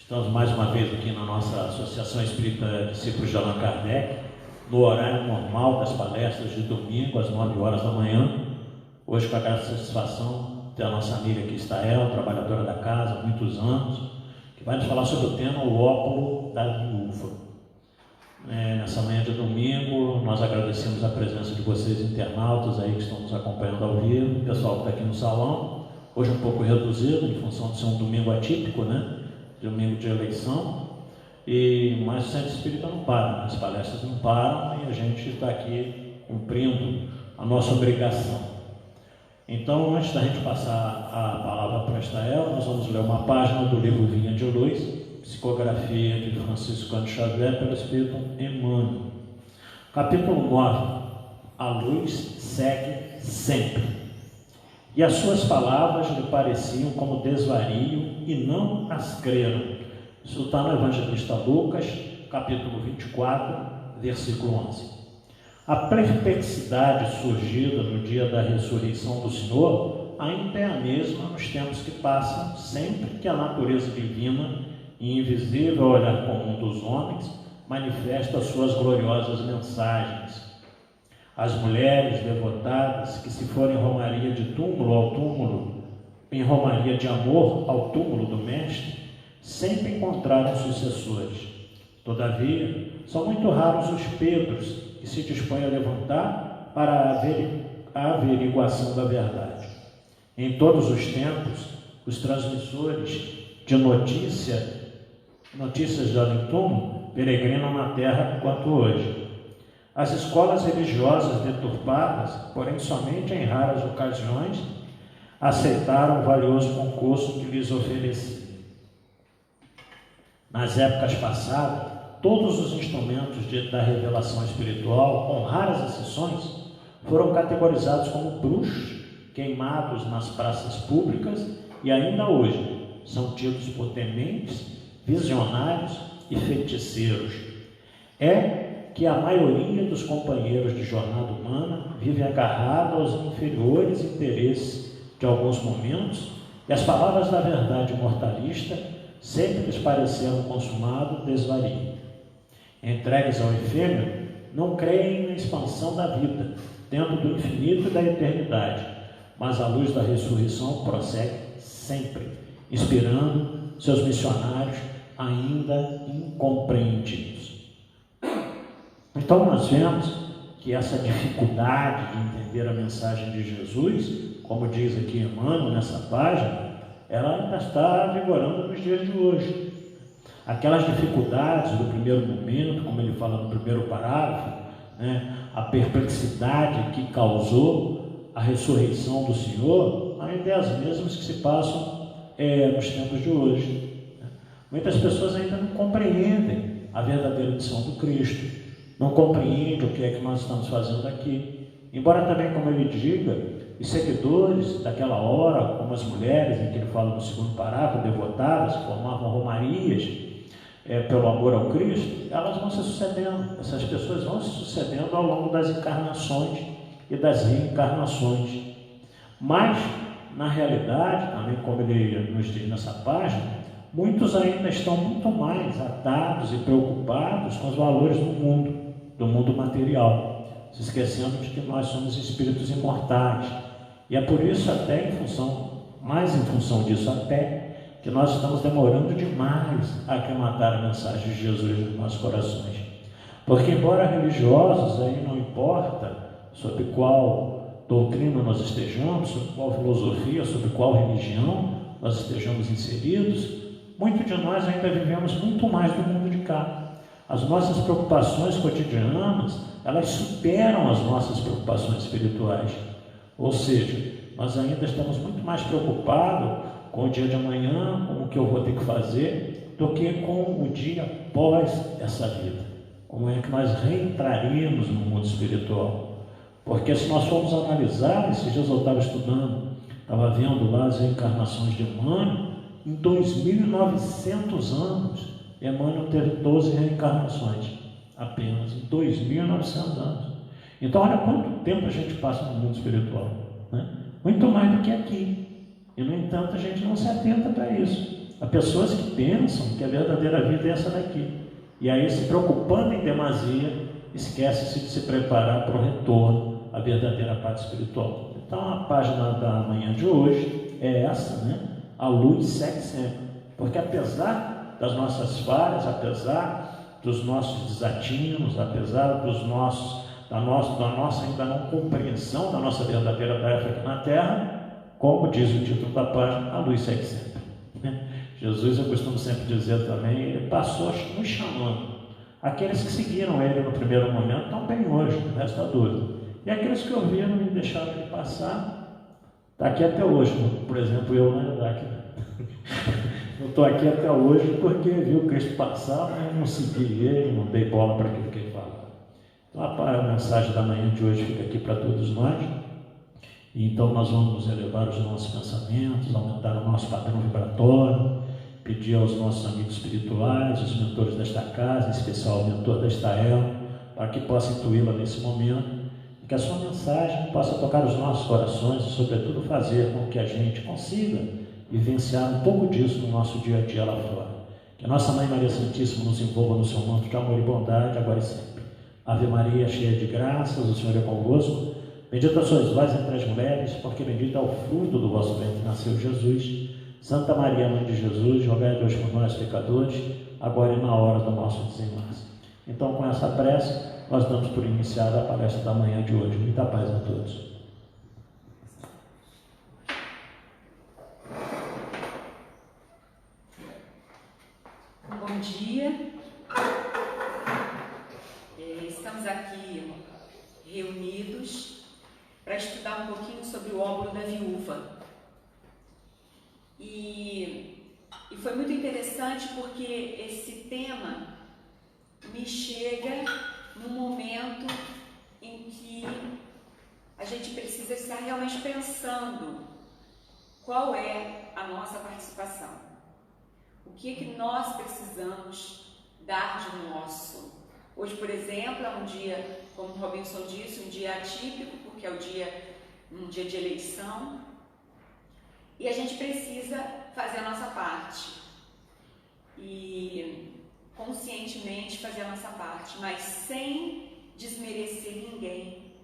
Estamos mais uma vez aqui na nossa Associação Espírita Discípulos de Allan Kardec, no horário normal das palestras de domingo, às 9 horas da manhã. Hoje, com a grande satisfação, tem a nossa amiga aqui, está ela, trabalhadora da casa há muitos anos, que vai nos falar sobre o tema O Óculo da Viúva. Nessa manhã de domingo, nós agradecemos a presença de vocês, internautas aí que estão nos acompanhando ao vivo, o pessoal que está aqui no salão, hoje um pouco reduzido, em função de ser um domingo atípico, domingo de eleição, mas o Centro Espírita não para, as palestras não param e a gente está aqui cumprindo a nossa obrigação. Então, antes da gente passar a palavra para Estael, nós vamos ler uma página do livro Vinha de Luz, psicografia de Francisco Cândido Xavier pelo Espírito Emmanuel. Capítulo 9, a luz segue sempre. E as suas palavras lhe pareciam como desvario e não as creram. Isso está no Evangelista Lucas, capítulo 24, versículo 11. A perplexidade surgida no dia da ressurreição do Senhor ainda é a mesma nos tempos que passam, sempre que a natureza divina e invisível olhar comum dos homens manifesta suas gloriosas mensagens. As mulheres devotadas que se forem em romaria de túmulo ao túmulo, em romaria de amor ao túmulo do Mestre, sempre encontraram sucessores. Todavia, são muito raros os Pedros que se dispõem a levantar para a averiguação da verdade. Em todos os tempos, os transmissores de notícias de além-túmulo peregrinam na terra quanto hoje. As escolas religiosas deturpadas, porém somente em raras ocasiões, aceitaram o valioso concurso que lhes oferecia. Nas épocas passadas, todos os instrumentos da revelação espiritual, com raras exceções, foram categorizados como bruxos, queimados nas praças públicas e ainda hoje são tidos por tementes, visionários e feiticeiros. Que a maioria dos companheiros de jornada humana vive agarrado aos inferiores interesses de alguns momentos, e as palavras da verdade mortalista sempre lhes pareceram consumado desvario. Entregues ao efêmero, não creem na expansão da vida, dentro do infinito e da eternidade, mas a luz da ressurreição prossegue sempre, inspirando seus missionários ainda incompreendidos. Então nós vemos que essa dificuldade de entender a mensagem de Jesus, como diz aqui Emmanuel nessa página, ela ainda está vigorando nos dias de hoje. Aquelas dificuldades do primeiro momento, como ele fala no primeiro parágrafo, a perplexidade que causou a ressurreição do Senhor, ainda é as mesmas que se passam nos tempos de hoje. Muitas pessoas ainda não compreendem a verdadeira missão do Cristo, não compreendem o que é que nós estamos fazendo aqui. Embora também, como ele diga, os seguidores daquela hora, como as mulheres, em que ele fala no segundo parágrafo, devotadas, formavam romarias pelo amor ao Cristo, elas vão se sucedendo, essas pessoas vão se sucedendo ao longo das encarnações e das reencarnações. Mas, na realidade, também como ele nos diz nessa página, muitos ainda estão muito mais atados e preocupados com os valores do mundo material, se esquecendo de que nós somos espíritos imortais. E é por isso até mais em função disso até, que nós estamos demorando demais a aclimatar a mensagem de Jesus nos nossos corações. Porque embora religiosos, aí não importa sobre qual doutrina nós estejamos, sobre qual filosofia, sobre qual religião nós estejamos inseridos, muitos de nós ainda vivemos muito mais do mundo de cá. As nossas preocupações cotidianas, elas superam as nossas preocupações espirituais. Ou seja, nós ainda estamos muito mais preocupados com o dia de amanhã, com o que eu vou ter que fazer, do que com o dia após essa vida. Como é que nós reentraríamos no mundo espiritual? Porque se nós formos analisar, esses dias eu estava estudando, estava vendo lá as reencarnações de Emmanuel, em 2.900 anos, Emmanuel teve 12 reencarnações, apenas em 2.900 anos. Então, olha quanto tempo a gente passa no mundo espiritual, Muito mais do que aqui. E, no entanto, a gente não se atenta para isso. Há pessoas que pensam que a verdadeira vida é essa daqui. E aí, se preocupando em demasia, esquece-se de se preparar para o retorno à verdadeira paz espiritual. Então, a página da manhã de hoje é essa, né? A luz segue sempre. Porque apesar das nossas falhas, apesar dos nossos desatinos, apesar da nossa ainda não compreensão da nossa verdadeira tarefa aqui na Terra, como diz o título da página, a luz segue sempre. Jesus, eu costumo sempre dizer também, ele passou nos chamando. Aqueles que seguiram ele no primeiro momento estão bem hoje, não resta dúvida. E aqueles que ouviram e deixaram ele passar, está aqui até hoje. Por exemplo, eu na verdade. Eu estou aqui até hoje porque vi o Cristo passar, mas não segui ele, não dei bola para aquilo que ele falava. Então a mensagem da manhã de hoje fica aqui para todos nós. Então nós vamos elevar os nossos pensamentos, aumentar o nosso padrão vibratório, pedir aos nossos amigos espirituais, os mentores desta casa, em especial o mentor desta ela, para que possa intuí-la nesse momento, e que a sua mensagem possa tocar os nossos corações e, sobretudo, fazer com que a gente consiga vivenciar um pouco disso no nosso dia a dia lá fora. Que a nossa Mãe Maria Santíssima nos envolva no seu manto de amor e bondade, agora e sempre. Ave Maria, cheia de graças, o Senhor é convosco. Bendita sois vós entre as mulheres, porque bendito é o fruto do vosso ventre, nasceu Jesus. Santa Maria, Mãe de Jesus, rogai a Deus por nós, pecadores, agora e na hora do nosso desenlace. Então, com essa prece, nós damos por iniciada a palestra da manhã de hoje. Muita paz a todos. Bom dia. Estamos aqui reunidos para estudar um pouquinho sobre o óbolo da viúva. E foi muito interessante porque esse tema me chega num momento em que a gente precisa estar realmente pensando qual é a nossa participação. O que é que nós precisamos dar de nosso? Hoje, por exemplo, é um dia, como o Robinson disse, um dia atípico, porque é um dia de eleição. E a gente precisa fazer a nossa parte. E conscientemente fazer a nossa parte, mas sem desmerecer ninguém.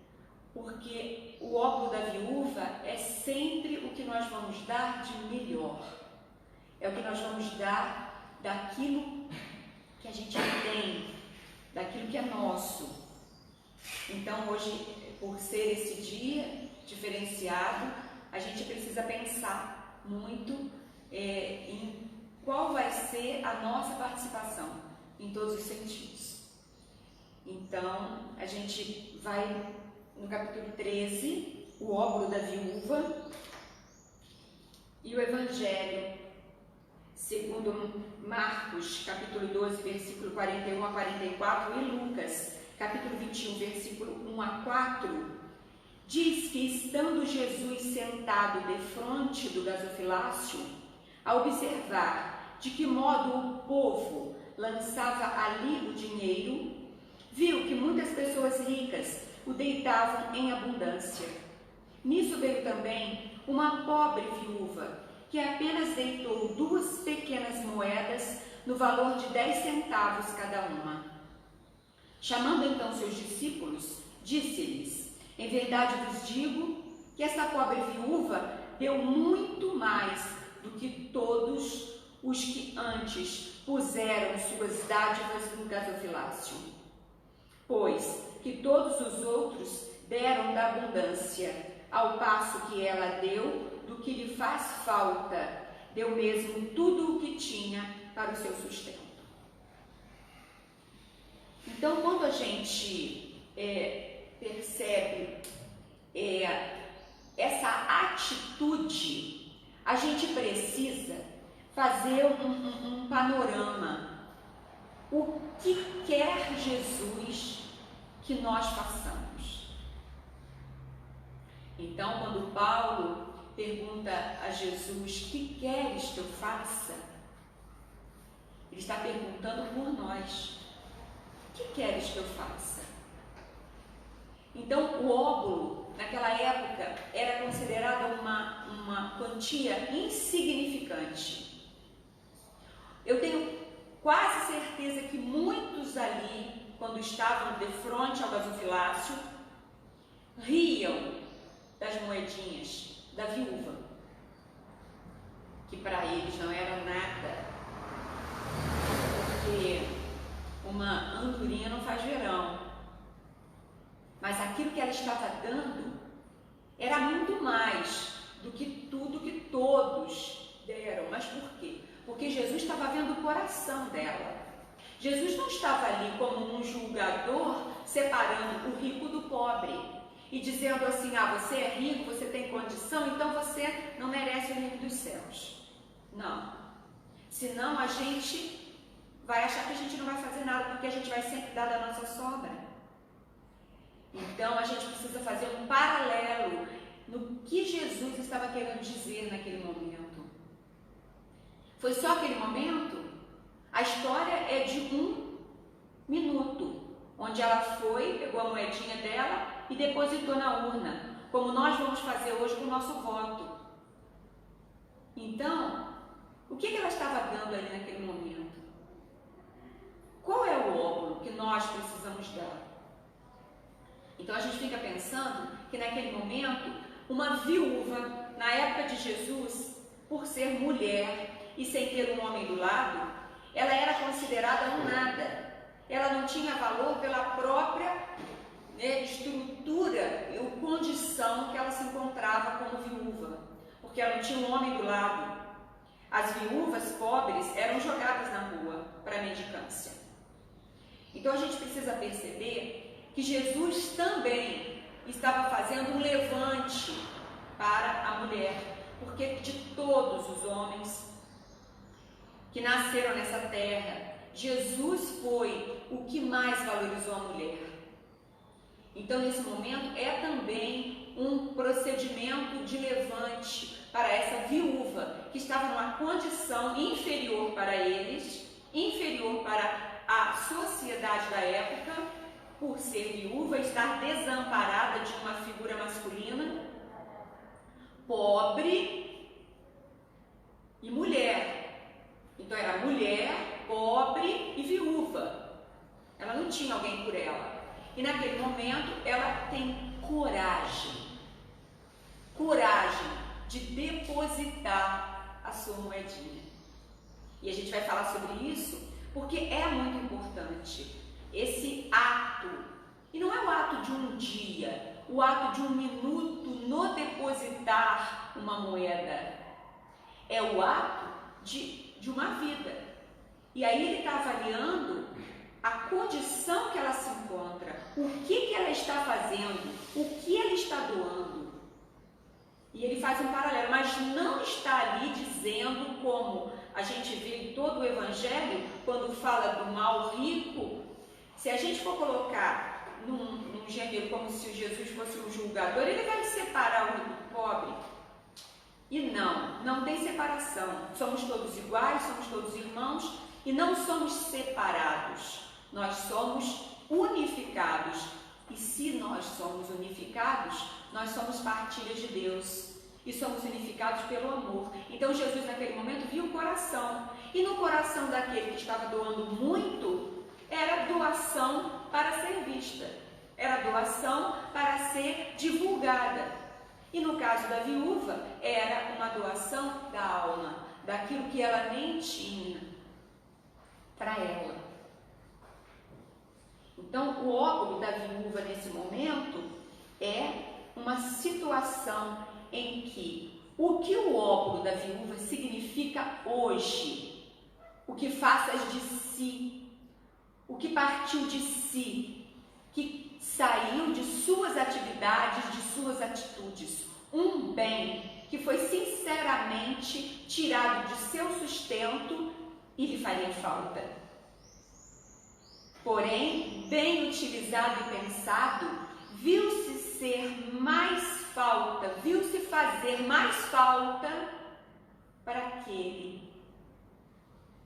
Porque o óbolo da viúva é sempre o que nós vamos dar de melhor. É o que nós vamos dar daquilo que a gente tem, daquilo que é nosso. Então hoje, por ser esse dia diferenciado, a gente precisa pensar muito em qual vai ser a nossa participação em todos os sentidos. Então, a gente vai no capítulo 13, o óbolo da viúva, e o Evangelho segundo Marcos, capítulo 12, versículo 41 a 44, e Lucas, capítulo 21, versículo 1 a 4, diz que, estando Jesus sentado defronte do gasofilácio, a observar de que modo o povo lançava ali o dinheiro, viu que muitas pessoas ricas o deitavam em abundância. Nisso veio também uma pobre viúva, que apenas deitou 2 pequenas moedas no valor de 10 centavos cada uma. Chamando então seus discípulos, disse-lhes: em verdade vos digo que esta pobre viúva deu muito mais do que todos os que antes puseram suas dádivas no gasofilácio. Pois que todos os outros deram da abundância, ao passo que ela deu do que lhe faz falta, deu mesmo tudo o que tinha para o seu sustento. Então, quando a gente percebe essa atitude, a gente precisa fazer um panorama. O que quer Jesus que nós façamos? Então, quando Paulo pergunta a Jesus: que queres que eu faça? Ele está perguntando por nós. O que queres que eu faça? Então, o óbolo, naquela época, era considerado uma quantia insignificante. quase certeza que muitos ali, quando estavam de frente ao gasofilácio, riam das moedinhas da viúva, que para eles não eram nada, porque uma andorinha não faz verão, mas aquilo que ela estava dando era muito mais do que tudo que todos deram. Mas por quê? Porque Jesus estava vendo o coração dela. Jesus não estava ali como um julgador separando o rico do pobre e dizendo assim: você é rico, você tem condição, então você não merece o reino dos céus. Não. Senão a gente vai achar que a gente não vai fazer nada, porque a gente vai sempre dar da nossa sobra. Então a gente precisa fazer um paralelo no que Jesus estava querendo dizer naquele momento. Foi só aquele momento? A história é de 1 minuto, onde ela foi, pegou a moedinha dela e depositou na urna, como nós vamos fazer hoje com o nosso voto. Então, o que ela estava dando ali naquele momento? Qual é o óbolo que nós precisamos dar? Então a gente fica pensando que naquele momento, uma viúva, na época de Jesus, por ser mulher e sem ter um homem do lado, ela era considerada um nada. Ela não tinha valor pela própria estrutura ou condição que ela se encontrava como viúva, porque ela não tinha um homem do lado. As viúvas pobres eram jogadas na rua para mendicância. Então a gente precisa perceber que Jesus também estava fazendo um levante para a mulher, porque de todos os homens que nasceram nessa terra, Jesus foi o que mais valorizou a mulher. Então, nesse momento, é também um procedimento de levante para essa viúva, que estava numa condição inferior para eles, inferior para a sociedade da época, por ser viúva, estar desamparada de uma figura masculina, pobre e mulher. Então era mulher, pobre e viúva. Ela não tinha alguém por ela. E naquele momento ela tem coragem de depositar a sua moedinha. E a gente vai falar sobre isso porque é muito importante esse ato. E não é o ato de um dia, o ato de 1 minuto no depositar uma moeda. É o ato de uma vida. E aí ele está avaliando a condição que ela se encontra, o que ela está fazendo, o que ela está doando. E ele faz um paralelo, mas não está ali dizendo, como a gente vê em todo o Evangelho, quando fala do mal rico. Se a gente for colocar num gênero como se o Jesus fosse um julgador, ele vai separar o rico do pobre. E não tem separação. Somos todos iguais, somos todos irmãos e não somos separados. Nós somos unificados. E se nós somos unificados, nós somos partilha de Deus. E somos unificados pelo amor. Então Jesus naquele momento viu o coração. E no coração daquele que estava doando muito, era doação para ser vista. Era doação para ser divulgada. E no caso da viúva, era uma doação da alma, daquilo que ela nem tinha para ela. Então, o óbolo da viúva nesse momento é uma situação em que o que o óbolo da viúva significa hoje, o que faças de si, o que partiu de si, que saiu de suas atividades, de suas atitudes, um bem que foi sinceramente tirado de seu sustento e lhe faria falta. Porém, bem utilizado e pensado, viu-se ser mais falta, viu-se fazer mais falta para aquele,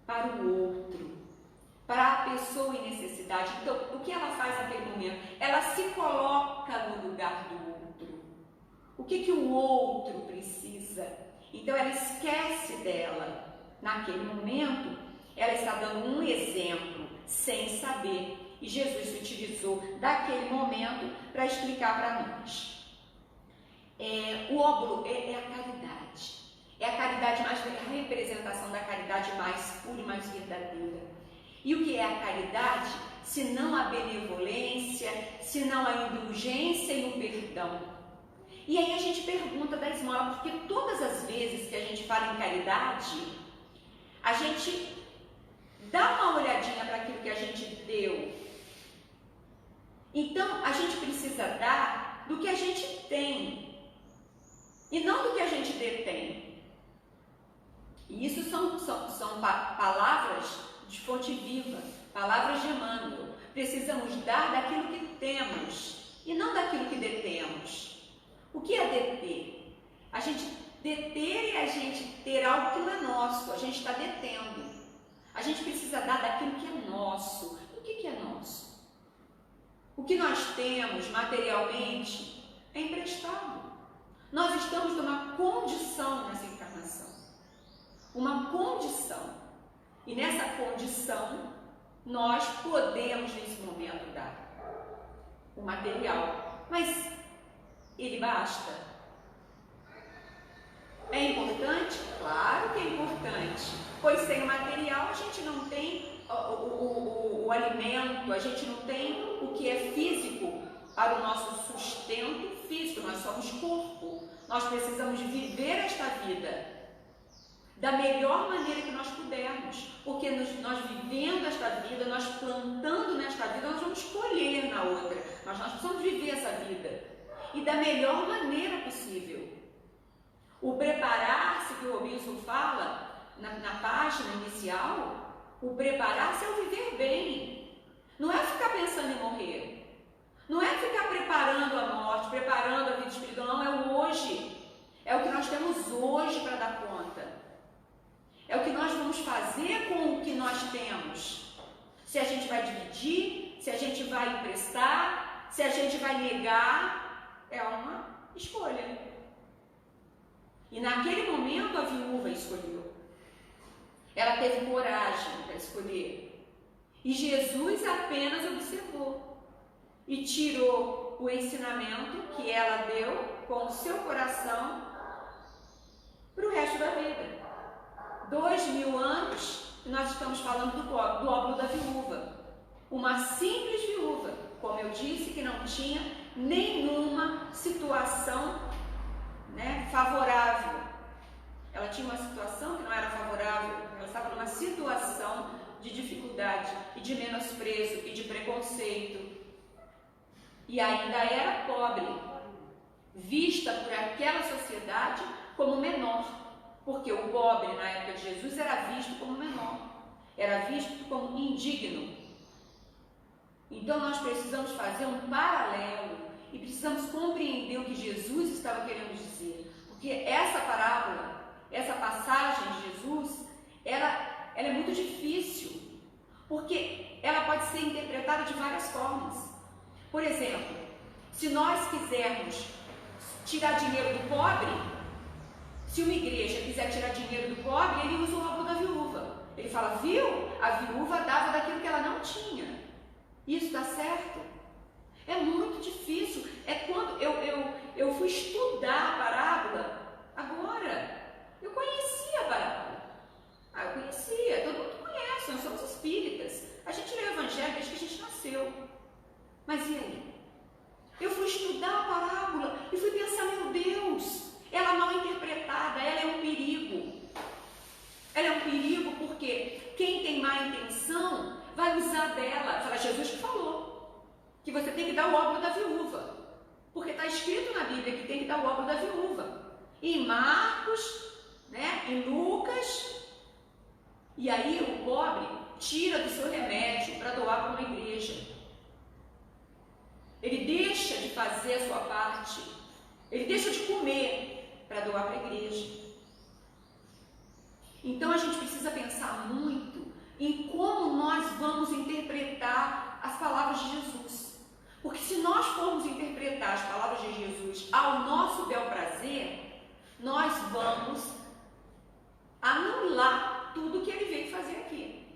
para o outro, para a pessoa em necessidade. Então, o que ela faz naquele momento? Ela se coloca no lugar do outro. O que o outro precisa? Então, ela esquece dela. Naquele momento, ela está dando um exemplo sem saber. E Jesus se utilizou daquele momento para explicar para nós. O óbolo é a caridade. É a caridade mais, a representação da caridade mais pura e mais verdadeira. E o que é a caridade, se não a benevolência, se não a indulgência e o perdão? E aí a gente pergunta da esmola, porque todas as vezes que a gente fala em caridade, a gente dá uma olhadinha para aquilo que a gente deu. Então, a gente precisa dar do que a gente tem e não do que a gente detém. E isso são palavras de fonte viva, palavras de Emmanuel. Precisamos dar daquilo que temos e não daquilo que detemos. O que é deter? A gente deter é a gente ter algo que não é nosso, a gente está detendo. A gente precisa dar daquilo que é nosso. O que é nosso? O que nós temos materialmente é emprestado. Nós estamos numa condição nessa encarnação. Uma condição. E nessa condição, nós podemos, nesse momento, dar o material. Mas ele basta? É importante? Claro que é importante. Pois sem o material, a gente não tem o alimento, a gente não tem o que é físico para o nosso sustento físico. Nós somos corpo. Nós precisamos viver esta vida da melhor maneira que nós pudermos, porque nós vivendo esta vida, nós plantando nesta vida, nós vamos colher na outra, mas nós precisamos viver essa vida, e da melhor maneira possível. O preparar-se que o Robinson fala na página inicial, o preparar-se é o viver bem, não é ficar pensando em morrer, não é ficar preparando a morte, preparando a vida espiritual, não, é o hoje, é o que nós temos hoje para dar conta. É o que nós vamos fazer com o que nós temos. Se a gente vai dividir, se a gente vai emprestar, se a gente vai negar, é uma escolha. E naquele momento a viúva escolheu. Ela teve coragem para escolher. E Jesus apenas observou e tirou o ensinamento que ela deu com o seu coração para o resto da vida. 2000 anos, nós estamos falando do óbolo da viúva. Uma simples viúva, como eu disse, que não tinha nenhuma situação, favorável. Ela tinha uma situação que não era favorável, ela estava numa situação de dificuldade e de menosprezo e de preconceito. E ainda era pobre, vista por aquela sociedade como menor. Porque o pobre, na época de Jesus, era visto como menor, era visto como indigno. Então, nós precisamos fazer um paralelo e precisamos compreender o que Jesus estava querendo dizer. Porque essa parábola, essa passagem de Jesus, ela é muito difícil, porque ela pode ser interpretada de várias formas. Por exemplo, se nós quisermos tirar dinheiro do pobre, se uma igreja quiser tirar dinheiro do pobre, ele usa o óbolo da viúva. Ele fala, viu? A viúva dava daquilo que ela não tinha. Isso dá certo? É muito difícil. É quando eu fui estudar a parábola, agora. Eu conhecia a parábola. Eu conhecia, todo mundo conhece, nós somos espíritas. A gente lê o evangelho desde que a gente nasceu. Mas e aí? Eu fui estudar a parábola e fui pensar, meu Deus, ela mal interpretada, ela é um perigo. Ela é um perigo porque quem tem má intenção vai usar dela. Fala, Jesus que falou que você tem que dar o óbolo da viúva, porque está escrito na Bíblia que tem que dar o óbolo da viúva. Em Marcos, em Lucas. E aí o pobre tira do seu remédio para doar para uma igreja. Ele deixa de fazer a sua parte. Ele deixa de comer para doar para a igreja. Então a gente precisa pensar muito em como nós vamos interpretar as palavras de Jesus. Porque se nós formos interpretar as palavras de Jesus ao nosso bel prazer, nós vamos anular tudo que ele veio fazer aqui.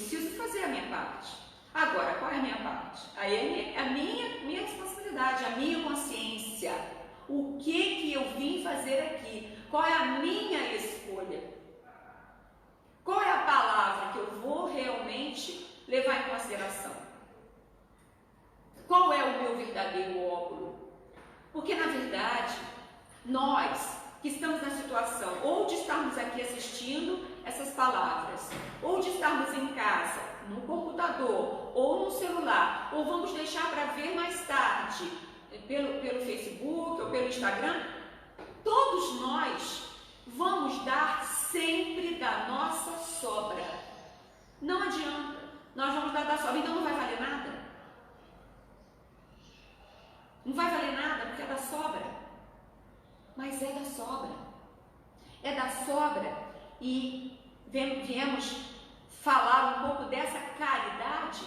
preciso fazer a minha parte. Agora, qual é a minha parte? Aí é a minha responsabilidade, a minha consciência. O que eu vim fazer aqui? Qual é a minha escolha? Qual é a palavra que eu vou realmente levar em consideração? Qual é o meu verdadeiro óculo? Porque, na verdade, nós que estamos na situação ou de estarmos aqui assistindo essas palavras, ou de estarmos em casa, no computador, ou no celular, ou vamos deixar para ver mais tarde, pelo Facebook ou pelo Instagram, todos nós vamos dar sempre da nossa sobra. Não adianta, nós vamos dar da sobra, então não vai valer nada. Não vai valer nada porque é da sobra. Mas é da sobra. É da sobra e viemos falar um pouco dessa caridade,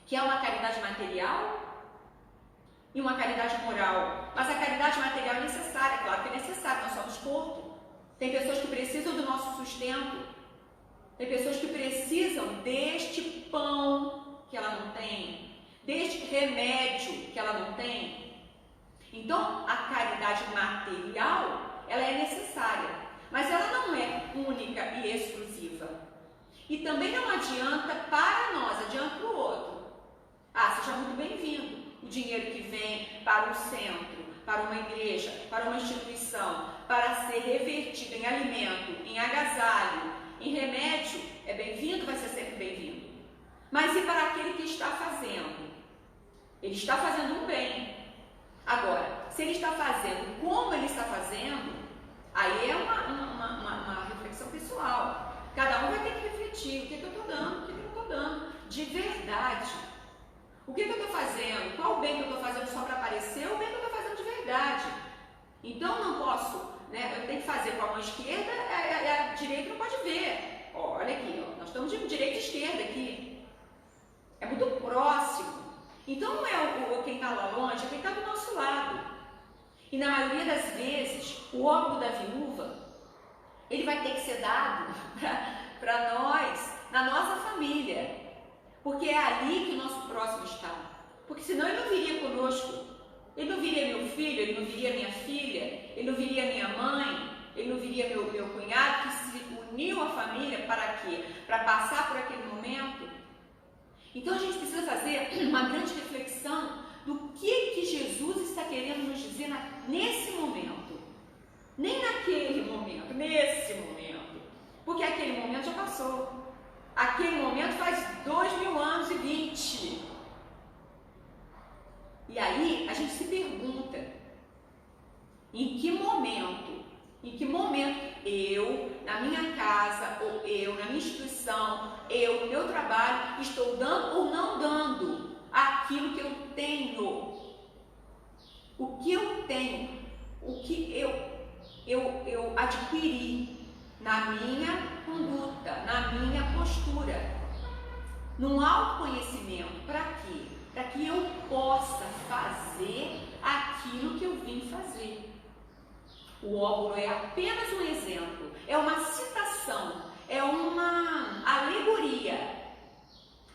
que é uma caridade material e uma caridade moral. Mas a caridade material é necessária, claro que é necessária, nós somos corpo. Tem pessoas que precisam do nosso sustento, tem pessoas que precisam deste pão que ela não tem, deste remédio que ela não tem. Então, a caridade material, ela é necessária, mas ela não é única e exclusiva. E também não adianta para nós, adianta para o outro. Seja muito bem-vindo. O dinheiro que vem para um centro, para uma igreja, para uma instituição, para ser revertido em alimento, em agasalho, em remédio, é bem-vindo, vai ser sempre bem-vindo. Mas e para aquele que está fazendo? Ele está fazendo um bem. Agora, se ele está fazendo como ele está fazendo, aí é uma reflexão pessoal. Cada um vai ter que refletir, o que eu estou dando, o que eu não estou dando, de verdade. O que eu estou fazendo, qual o bem que eu estou fazendo só para aparecer, ou o bem que eu estou fazendo de verdade. Então não posso, eu tenho que fazer com a mão esquerda, a direita não pode ver. Olha aqui, nós estamos de direita e esquerda aqui. É muito próximo. Então não é quem está lá longe, é quem está do nosso lado. E na maioria das vezes, o óculo da viúva, ele vai ter que ser dado para nós, na nossa família. Porque é ali que o nosso próximo está. Porque senão ele não viria conosco. Ele não viria meu filho, ele não viria minha filha, ele não viria minha mãe, ele não viria meu cunhado, que se uniu à família para quê? Para passar por aquele momento. Então a gente precisa fazer uma grande reflexão do que Jesus está querendo nos dizer nesse momento. Nem naquele momento, nesse momento. Porque aquele momento já passou. Aquele momento faz 2000 anos e 20. E aí a gente se pergunta, em que momento eu, na minha casa, ou eu, na minha instituição, eu, no meu trabalho, estou dando ou não dando aquilo que eu tenho. O que eu tenho, o que eu adquiri na minha conduta, na minha postura, num autoconhecimento. Para quê? Para que eu possa fazer aquilo que eu vim fazer. O óculo é apenas um exemplo, é uma citação, é uma alegoria.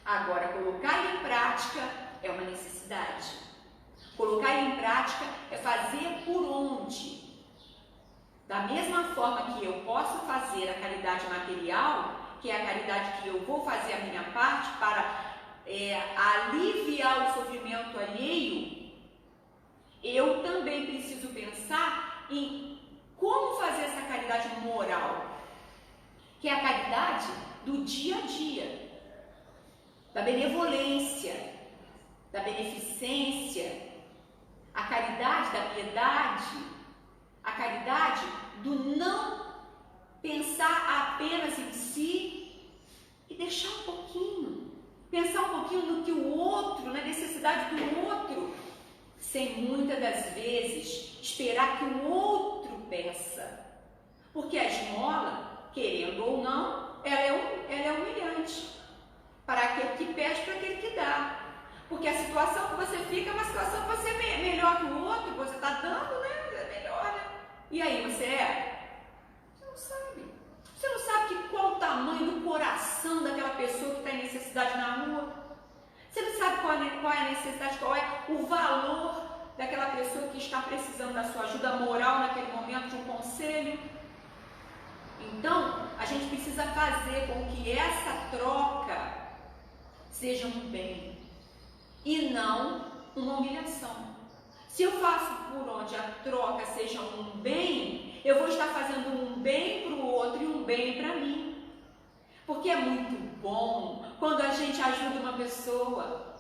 Agora, colocar em prática é uma necessidade. Colocar em prática é fazer por onde. Da mesma forma que eu posso fazer a caridade material, que é a caridade que eu vou fazer a minha parte para aliviar o sofrimento alheio, eu também preciso pensar em como fazer essa caridade moral, que é a caridade do dia a dia, da benevolência, da beneficência, a caridade da piedade, a caridade do não pensar apenas em si e deixar um pouquinho, pensar um pouquinho no que o outro, na necessidade do outro, sem muitas das vezes esperar que o outro peça. Porque a esmola, querendo ou não, ela é humilhante para aquele que pede, para aquele que dá. Porque a situação que você fica é uma situação que você é melhor que o outro, você está dando, né? É melhor, né? E aí você é? Você não sabe. Você não sabe qual o tamanho do coração daquela pessoa necessidade na rua. Você não sabe qual é a necessidade, qual é o valor daquela pessoa que está precisando da sua ajuda moral naquele momento, de um conselho. Então, a gente precisa fazer com que essa troca seja um bem e não uma humilhação. Se eu faço por onde a troca seja um bem, eu vou estar fazendo um bem para o outro e um bem para mim. Porque é muito bom quando a gente ajuda uma pessoa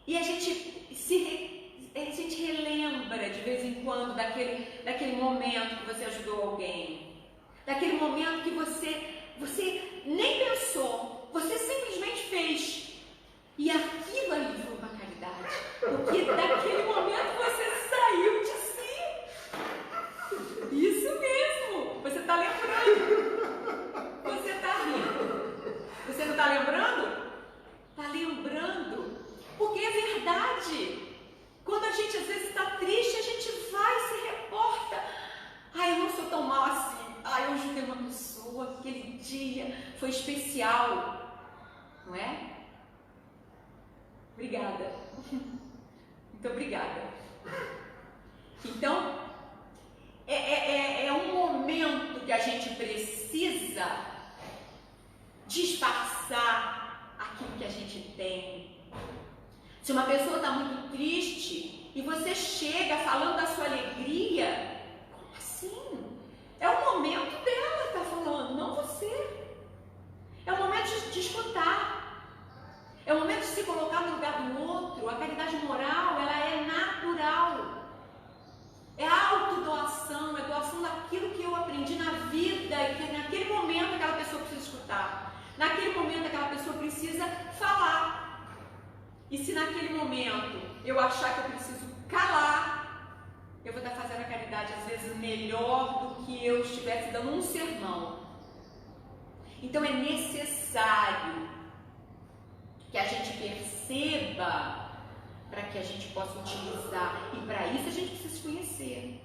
e a gente relembra de vez em quando daquele momento que você ajudou alguém, daquele momento que você nem pensou, você simplesmente fez, e aquilo ali foi uma caridade, porque daquele momento você saiu de si. Isso mesmo, você está lembrando, você está rindo, você não está lembrando? Está lembrando, porque é verdade. Quando a gente às vezes está triste, a gente vai e se reporta. Ai, eu não sou tão mal assim. Ai, eu ajudei uma pessoa, aquele dia foi especial. Não é? Obrigada. Muito obrigada. Então, é um momento que a gente precisa disfarçar aquilo que a gente tem. Se uma pessoa está muito triste e você chega falando da sua alegria, como assim? É o momento dela estar falando, não você. É o momento de escutar. É o momento de se colocar no lugar do outro. A caridade moral, ela é natural. É autodoação, é doação daquilo que eu aprendi na vida e que naquele momento aquela pessoa precisa escutar. Naquele momento aquela pessoa precisa falar. E se naquele momento eu achar que eu preciso calar, eu vou estar fazendo a caridade às vezes melhor do que eu estivesse dando um sermão. Então é necessário que a gente perceba para que a gente possa utilizar. E para isso a gente precisa se conhecer.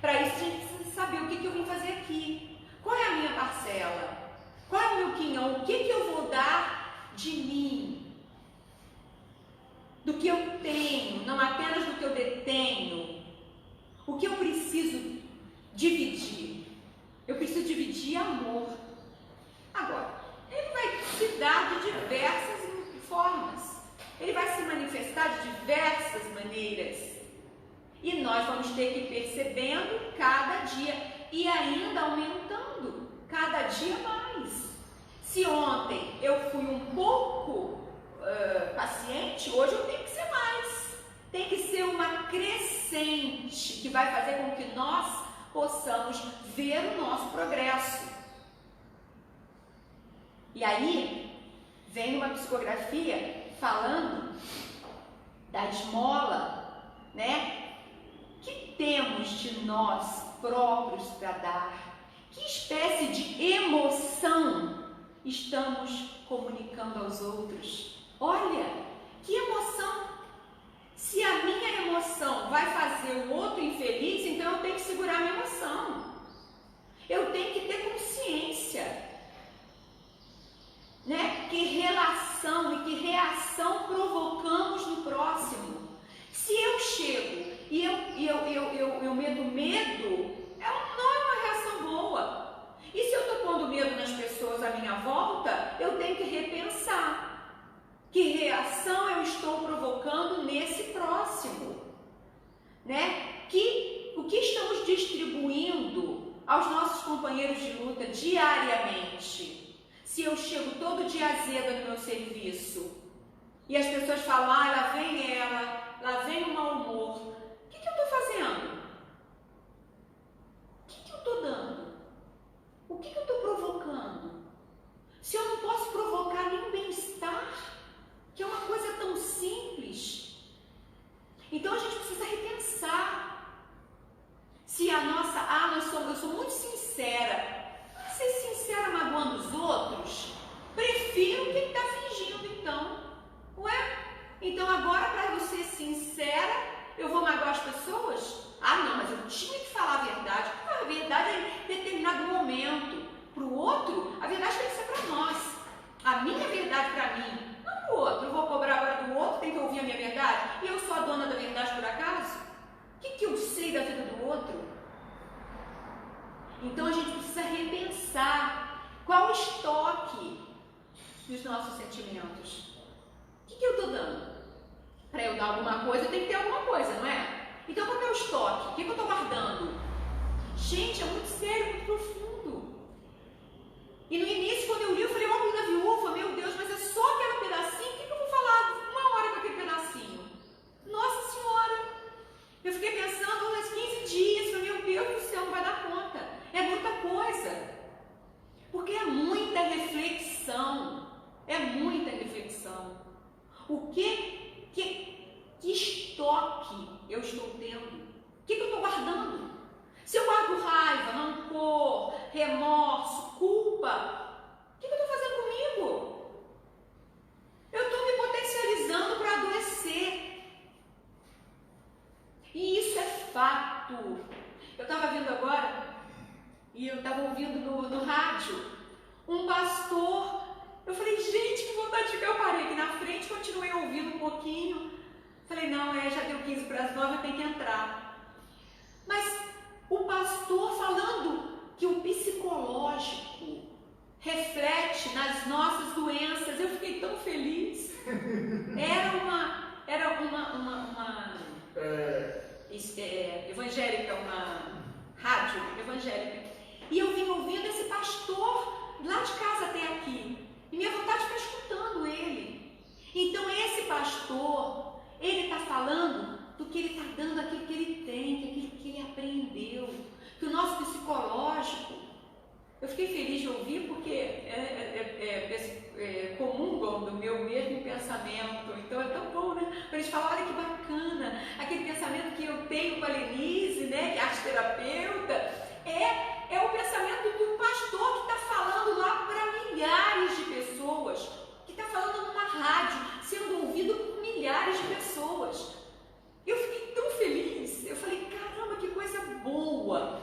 Para isso a gente precisa saber o que eu vim fazer aqui. Qual é a minha parcela? Qual é o meu quinhão? O que eu vou dar de mim? Do que eu tenho, não apenas do que eu detenho. O que eu preciso dividir? Eu preciso dividir amor. Agora, ele vai se dar de diversas formas. Ele vai se manifestar de diversas maneiras. E nós vamos ter que ir percebendo cada dia e ainda aumentando cada dia mais. Se ontem eu fui um pouco paciente, hoje eu tenho que ser mais. Tem que ser uma crescente que vai fazer com que nós possamos ver o nosso progresso. E aí vem uma psicografia falando da esmola, né? Que temos de nós próprios para dar? Que espécie de emoção estamos comunicando aos outros? Olha, que emoção! Se a minha emoção vai fazer o outro infeliz, então eu tenho que segurar a minha emoção. Eu tenho que ter consciência, né? Que relação e que reação provocamos no próximo. Se eu chego e eu medo, não é uma reação boa. E se eu estou pondo medo nas pessoas à minha volta, eu tenho que repensar. Que reação eu estou provocando nesse próximo, né? O que estamos distribuindo aos nossos companheiros de luta diariamente? Se eu chego todo dia azeda no meu serviço e as pessoas falam, lá vem ela, lá vem o mau humor, o que eu estou fazendo? O que eu estou dando? O que eu estou provocando? Se eu não posso provocar nenhum bem-estar, que é uma coisa tão simples. Então a gente precisa repensar. Se a nossa, eu sou muito sincera. Ser sincera magoando os outros, prefiro quem está fingindo então. Ué? Então agora para eu ser sincera, eu vou magoar as pessoas? Não, mas eu tinha que falar a verdade. A verdade é em determinado momento. Para o outro, a verdade tem que ser para nós. a minha verdade para mim, não para o outro. Eu vou cobrar agora do outro, tem que ouvir a minha verdade? E eu sou a dona da verdade por acaso? O que eu sei da vida do outro? Então a gente precisa repensar qual o estoque dos nossos sentimentos. O que eu estou dando? Para eu dar alguma coisa, tem que ter alguma coisa, não é? Então qual é o estoque? O que eu estou guardando? Gente, é muito sério, muito profundo. E no início, quando eu li, eu falei, óbvio da viúva, meu Deus, mas é só aquele pedacinho? O que eu vou falar uma hora com aquele pedacinho? Nossa Senhora! Eu fiquei pensando uns 15 dias, falei, meu Deus do céu, não vai dar conta. É muita coisa. Porque é muita reflexão. É muita reflexão. O que estoque eu estou tendo? O que eu estou guardando? Se eu guardo raiva, rancor, remorso, culpa, o que eu estou fazendo comigo? Eu estou me potencializando para adoecer. E isso é fato. Eu estava vendo agora, e eu estava ouvindo no rádio, um pastor. Eu falei, gente, que vontade de ficar. Eu parei aqui na frente, continuei ouvindo um pouquinho. Falei, não, já deu 15 para as 9, eu tenho que entrar. Mas o pastor falando que o psicológico reflete nas nossas doenças, eu fiquei tão feliz. Era uma evangélica, uma rádio evangélica. E eu vim ouvindo esse pastor lá de casa até aqui. E minha vontade de ficar escutando ele. Então esse pastor, ele está falando do que ele está dando, aquilo que ele tem, aquilo que ele aprendeu. Que o nosso psicológico, eu fiquei feliz de ouvir porque comungam do meu mesmo pensamento. Então é tão bom, né? Para eles falarem, olha que bacana, aquele pensamento que eu tenho com a Lenise, né? Que é arte terapeuta, é o pensamento do pastor que está falando lá para milhares de pessoas, que está falando numa rádio, sendo ouvido por milhares de pessoas. Eu fiquei tão feliz, eu falei, caramba, que coisa boa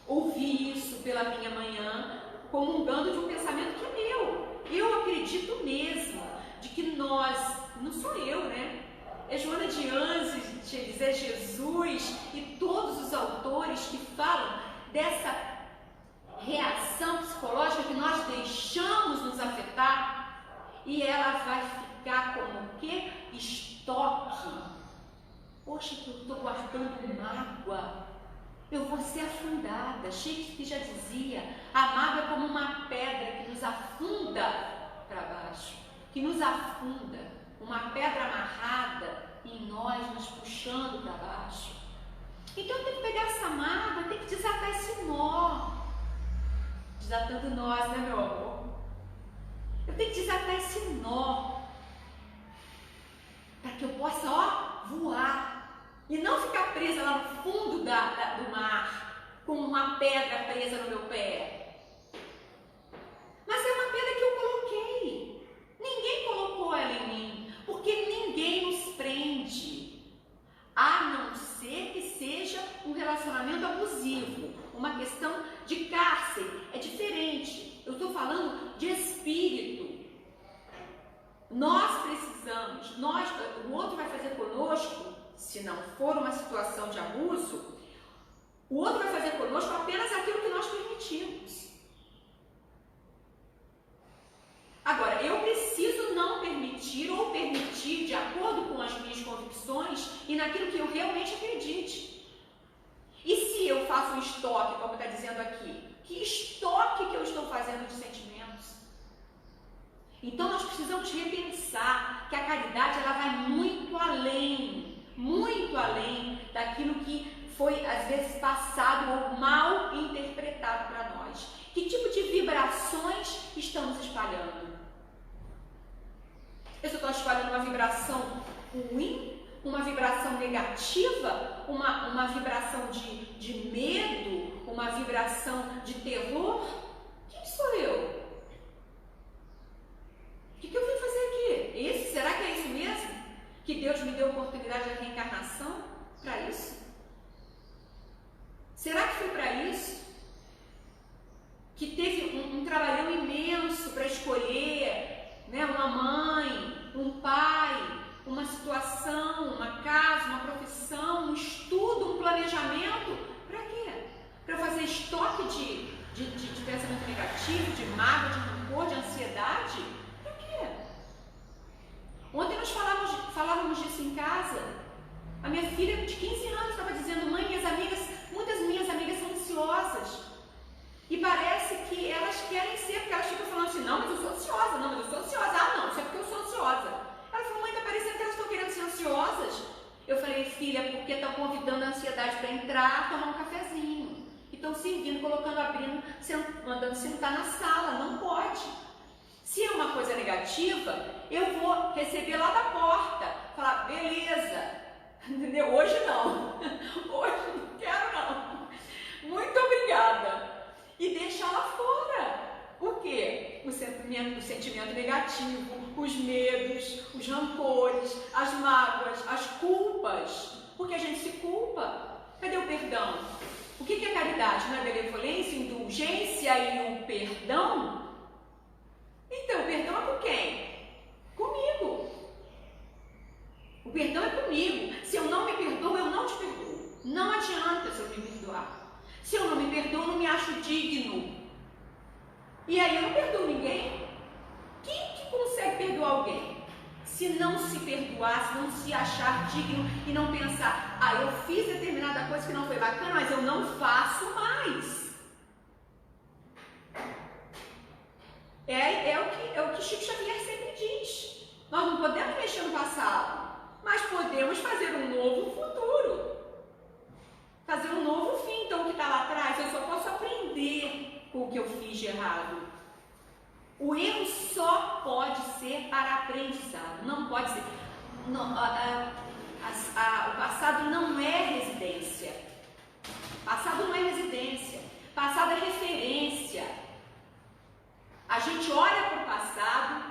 ouvir isso pela minha manhã, comungando de um pensamento que é meu. Eu acredito mesmo de que nós, não sou eu, né? É Joana de Anjos, é Jesus e todos os autores que falam dessa reação psicológica que nós deixamos nos afetar e ela vai ficar como o quê? Estoque. Poxa, que eu estou guardando mágoa, eu vou ser afundada. Shakespeare já dizia, a mágoa é como uma pedra que nos afunda para baixo, que nos afunda, uma pedra amarrada em nós, nos puxando para baixo. Então eu tenho que pegar essa mágoa, eu tenho que desatar esse nó. Desatando nós, né, meu amor? Eu tenho que desatar esse nó para que eu possa, voar. E não ficar presa lá no fundo do mar, com uma pedra presa no meu pé. Mas é uma pedra que eu coloquei. Ninguém colocou ela em mim, porque ninguém nos prende. A não ser que seja um relacionamento abusivo, uma questão de cárcere. É diferente. Eu estou falando de espírito. Nós precisamos, o outro vai fazer conosco, se não for uma situação de abuso, o outro vai fazer conosco apenas aquilo que nós permitimos. Agora, eu preciso não permitir ou permitir de acordo com as minhas convicções e naquilo que eu realmente acredite. E se eu faço um estoque, como está dizendo aqui, que estoque que eu estou fazendo de sentimentos? Então nós precisamos repensar que a caridade ela vai muito além daquilo que foi às vezes passado ou mal interpretado para nós. Que tipo de vibrações estamos espalhando? Eu estou espalhando uma vibração ruim, uma vibração negativa, uma vibração de medo, uma vibração de terror? Quem sou eu? O que eu vim fazer aqui? Será que é isso mesmo? Que Deus me deu a oportunidade de reencarnação para isso? Será que foi para isso? Que teve um trabalhão imenso para escolher né? Uma mãe, um pai, uma situação, uma casa, uma profissão, um estudo, um planejamento. Para quê? Para fazer estoque de pensamento negativo, de mágoa, de rancor, de ansiedade? Para quê? Ontem nós falávamos disso em casa. A minha filha de 15 anos estava dizendo: mãe, muitas minhas amigas são ansiosas. E parece que elas querem ser, porque elas ficam falando assim: não, mas eu sou ansiosa, não, mas eu sou ansiosa. Ah, não, isso é porque eu sou ansiosa. Ela falou: mãe, tá parecendo que elas estão querendo ser ansiosas. Eu falei: filha, porque estão convidando a ansiedade para entrar, tomar um cafezinho. E estão servindo, colocando, abrindo, mandando sentar na sala. Não pode. Se é uma coisa negativa, eu vou receber lá da porta. Falar: beleza. Entendeu? Hoje não. Hoje não quero não. Muito obrigada. E deixar lá fora. O quê? O sentimento negativo, os medos, os rancores, as mágoas, as culpas. Porque a gente se culpa. Cadê o perdão? O que é caridade? Não é benevolência, indulgência e o perdão? Então, o perdão é com quem? Comigo. O perdão é comigo. Se eu não me perdoo, eu não te perdoo. Não adianta se eu me perdoar. Se eu não me perdoo, eu não me acho digno. E aí eu não perdoo ninguém. Quem que consegue perdoar alguém? Se não se perdoar, se não se achar digno e não pensar: ah, eu fiz determinada coisa que não foi bacana, mas eu não faço mais. É o que Chico Xavier sempre diz. Nós não podemos mexer no passado, mas podemos fazer um novo futuro. Fazer um novo fim. Então, o que está lá atrás, eu só posso aprender com o que eu fiz de errado. O erro só pode ser para aprendizado. Não pode ser. Não, o passado não é residência. Passado não é residência. Passado é referência. A gente olha para o passado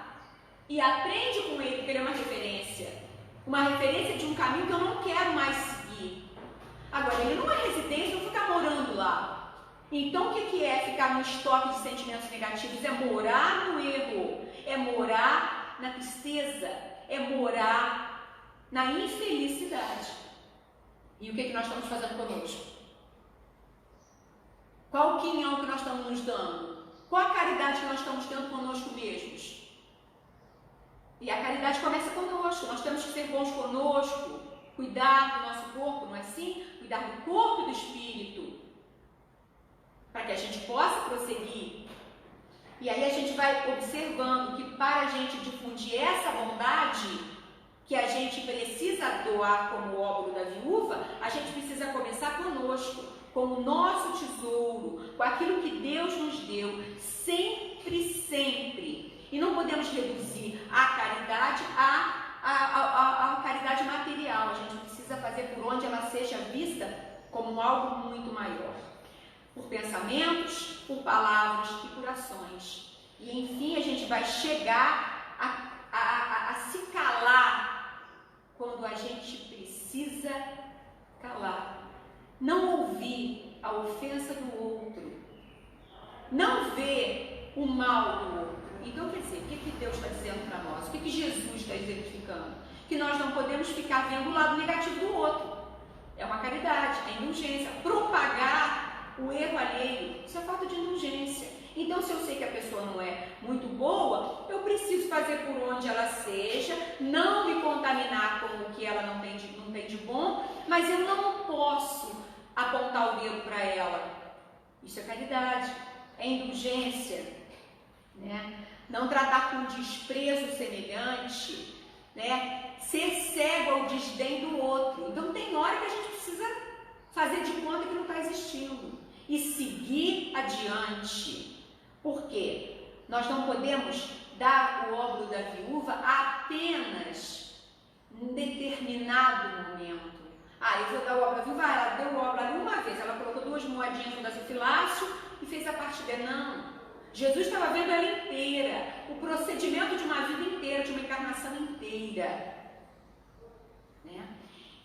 e aprende com ele, porque ele é uma referência. Uma referência de um caminho que eu não quero mais seguir. Agora, ele não é residência, eu vou ficar morando lá. Então, o que é ficar no estoque de sentimentos negativos? É morar no erro, é morar na tristeza, é morar na infelicidade. E o que nós estamos fazendo conosco? Qual a opinião que nós estamos nos dando? Qual a caridade que nós estamos tendo conosco mesmos? E a caridade começa conosco. Nós temos que ser bons conosco, cuidar do nosso corpo, não é assim? Cuidar do corpo e do espírito, para que a gente possa prosseguir. E aí a gente vai observando que para a gente difundir essa bondade que a gente precisa doar como óbolo da viúva, a gente precisa começar conosco, com o nosso tesouro, com aquilo que Deus nos deu, sempre, sempre. E não podemos reduzir a caridade a caridade material. A gente precisa fazer por onde ela seja vista como algo muito maior. Por pensamentos, por palavras e por ações. E enfim a gente vai chegar a se calar quando a gente precisa calar. Não ouvir a ofensa do outro. Não ver o mal do outro. Então, quer dizer, o que Deus está dizendo para nós? O que Jesus está exemplificando? Que nós não podemos ficar vendo o lado negativo do outro. É uma caridade, é indulgência. Propagar o erro alheio, isso é falta de indulgência. Então, se eu sei que a pessoa não é muito boa, eu preciso fazer por onde ela seja, não me contaminar com o que ela não tem de bom, mas eu não posso apontar o dedo para ela. Isso é caridade, é indulgência, né? Não tratar com desprezo semelhante, né? Ser cego ao desdém do outro. Então tem hora que a gente precisa fazer de conta que não está existindo e seguir adiante. Por quê? Nós não podemos dar o óbolo da viúva apenas em determinado momento. Ah, eu vou dar o óbolo da viúva, ela deu o óbolo ali uma vez, ela colocou 2 moedinhas no gasofilácio e fez a parte dela. Não. Jesus estava vendo ela inteira, o procedimento de uma vida inteira, de uma encarnação inteira. Né?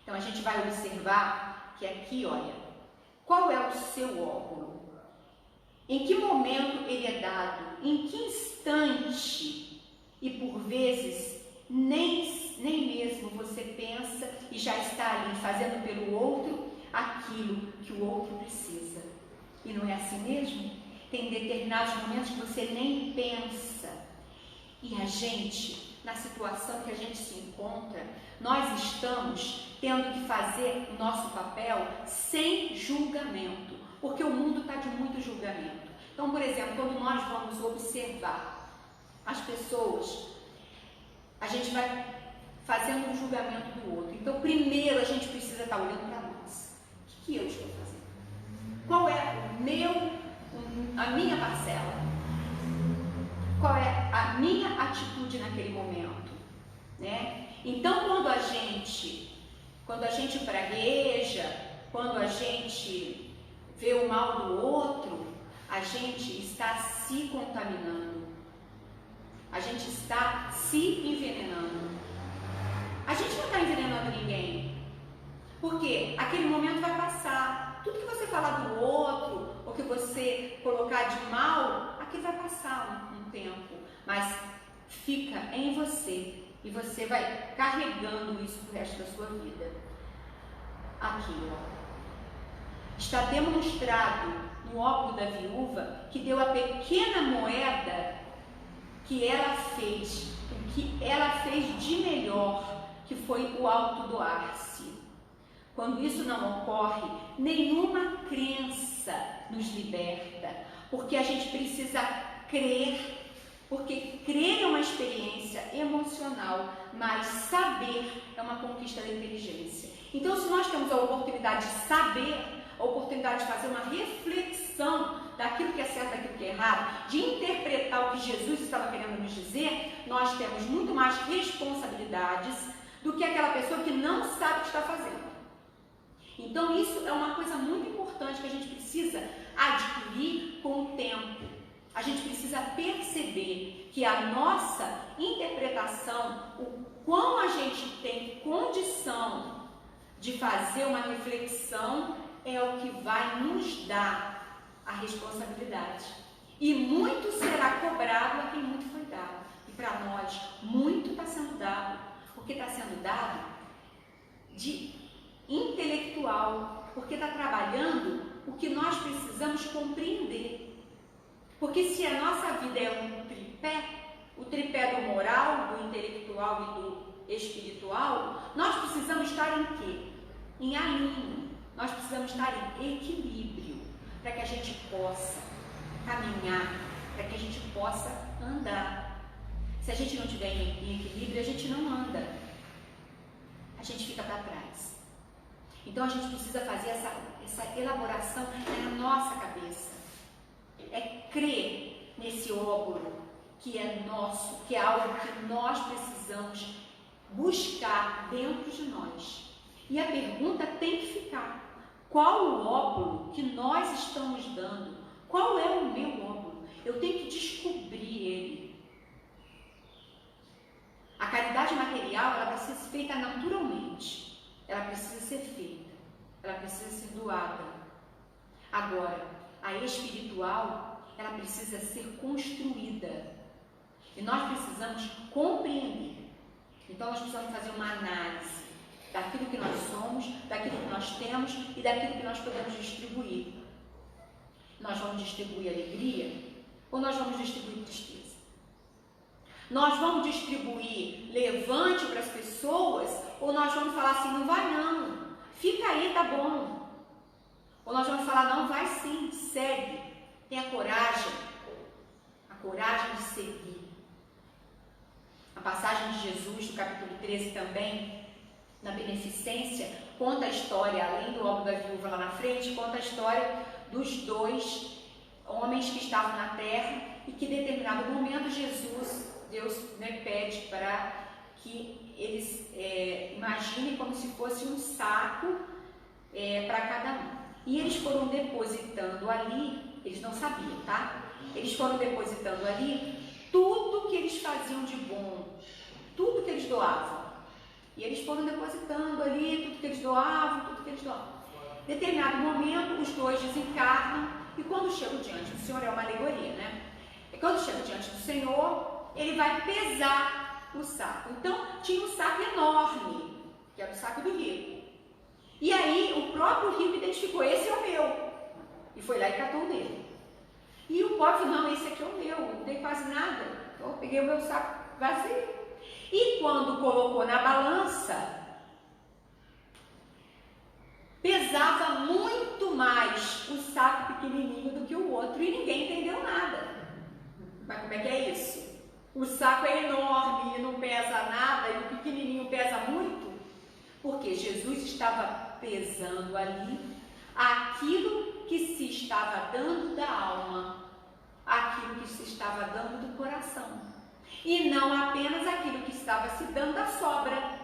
Então a gente vai observar que aqui, olha, qual é o seu óbolo? Em que momento ele é dado? Em que instante? e por vezes nem mesmo você pensa e já está ali fazendo pelo outro aquilo que o outro precisa. E não é assim mesmo? Tem determinados momentos que você nem pensa. E a gente, na situação que a gente se encontra, nós estamos tendo que fazer o nosso papel sem julgamento, porque o mundo está de muito julgamento. Então, por exemplo, quando nós vamos observar as pessoas, a gente vai fazendo um julgamento do outro. Então, primeiro a gente precisa estar olhando para nós. O que eu estou fazendo? Qual é a minha parcela? Qual é a minha atitude naquele momento? Né? Então, quando a gente pragueja, quando a gente vê o mal do outro, a gente está se contaminando, a gente está se envenenando. A gente não está envenenando ninguém, porque aquele momento vai passar. Tudo que você falar do outro, ou que você colocar de mal, aquilo vai passar um tempo, mas fica em você, e você vai carregando isso pro resto da sua vida. Aqui, ó. Está demonstrado no óbolo da viúva que deu a pequena moeda que ela fez, o que ela fez de melhor, que foi o autodoar-se. Quando isso não ocorre, nenhuma crença nos liberta, porque a gente precisa crer, porque crer é uma experiência emocional, mas saber é uma conquista da inteligência. Então, se nós temos a oportunidade de saber, a oportunidade de fazer uma reflexão daquilo que é certo, daquilo que é errado, de interpretar o que Jesus estava querendo nos dizer, nós temos muito mais responsabilidades do que aquela pessoa que não sabe o que está fazendo. Então, isso é uma coisa muito importante que a gente precisa adquirir com o tempo. A gente precisa perceber que a nossa interpretação, o quão a gente tem condição de fazer uma reflexão, é o que vai nos dar a responsabilidade. E muito será cobrado a quem muito foi dado. E para nós, muito está sendo dado. Porque está sendo dado de intelectual. Porque está trabalhando o que nós precisamos compreender. Porque se a nossa vida é um tripé, o tripé do moral, do intelectual e do espiritual, nós precisamos estar em quê? Em alinho. Nós precisamos estar em equilíbrio para que a gente possa caminhar, para que a gente possa andar. Se a gente não estiver em equilíbrio, a gente não anda. A gente fica para trás. Então a gente precisa fazer essa elaboração na nossa cabeça. É crer nesse óbolo que é nosso, que é algo que nós precisamos buscar dentro de nós. E a pergunta tem que ficar: qual o óbolo que nós estamos dando? Qual é o meu óbolo? Eu tenho que descobrir ele. A caridade material, ela precisa ser feita naturalmente. Ela precisa ser feita. Ela precisa ser doada. Agora, a espiritual, ela precisa ser construída. E nós precisamos compreender. Então, nós precisamos fazer uma análise daquilo que nós somos, daquilo que nós temos e daquilo que nós podemos distribuir. Nós vamos distribuir alegria ou nós vamos distribuir tristeza? Nós vamos distribuir levante para as pessoas ou nós vamos falar assim, não vai não, fica aí, tá bom. Ou nós vamos falar, não, vai sim, segue, tenha coragem, a coragem de seguir. A passagem de Jesus, do capítulo 13 também, na beneficência, conta a história, além do óbolo da viúva lá na frente, conta a história dos dois homens que estavam na terra e que em determinado momento Deus pede para que eles imaginem como se fosse um saco para cada um. E eles foram depositando ali, eles não sabiam, tá? Eles foram depositando ali tudo que eles faziam de bom, tudo que eles doavam. E eles foram depositando ali tudo que eles doavam, Em determinado momento, os dois desencarnam e quando chegam diante do Senhor, é uma alegoria, né? E quando chegam diante do Senhor, ele vai pesar o saco. Então, tinha um saco enorme, que era o saco do rico. E aí, o próprio rico identificou, esse é o meu. E foi lá e catou o dele. E o pobre falou, não, esse aqui é o meu, não tem quase nada. Então, eu peguei o meu saco vazio. E quando colocou na balança, pesava muito mais o saco pequenininho do que o outro e ninguém entendeu nada. Mas como é que é isso? O saco é enorme e não pesa nada e o pequenininho pesa muito? Porque Jesus estava pesando ali aquilo que se estava dando da alma, aquilo que se estava dando do coração. E não apenas aquilo que estava se dando da sobra,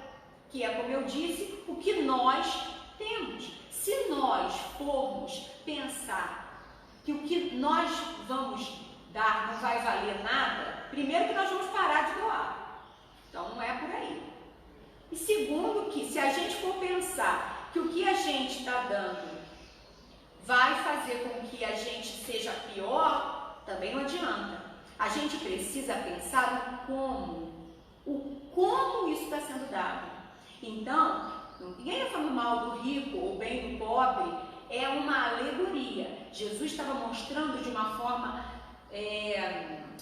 que é, como eu disse, o que nós temos. Se nós formos pensar que o que nós vamos dar não vai valer nada, primeiro que nós vamos parar de doar. Então não é por aí. E segundo que se a gente for pensar que o que a gente está dando vai fazer com que a gente seja pior, também não adianta. A gente precisa pensar o como isso está sendo dado. Então, ninguém está falando mal do rico ou bem do pobre, é uma alegoria. Jesus estava mostrando de uma forma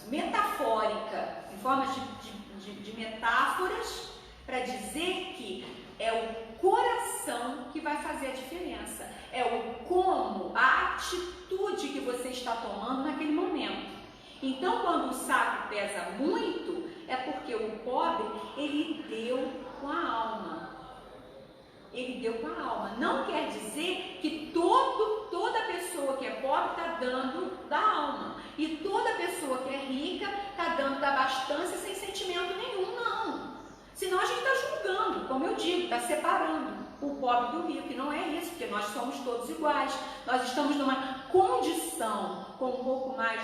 metafórica, em forma de metáforas, para dizer que é o coração que vai fazer a diferença. É o como, a atitude que você está tomando naquele momento. Então, quando o saco pesa muito, é porque o pobre, ele deu com a alma. Ele deu com a alma. Não quer dizer que toda pessoa que é pobre está dando da alma. E toda pessoa que é rica está dando da abastança sem sentimento nenhum, não. Senão a gente está julgando, como eu digo, está separando o pobre do rico. E não é isso, porque nós somos todos iguais. Nós estamos numa condição com um pouco mais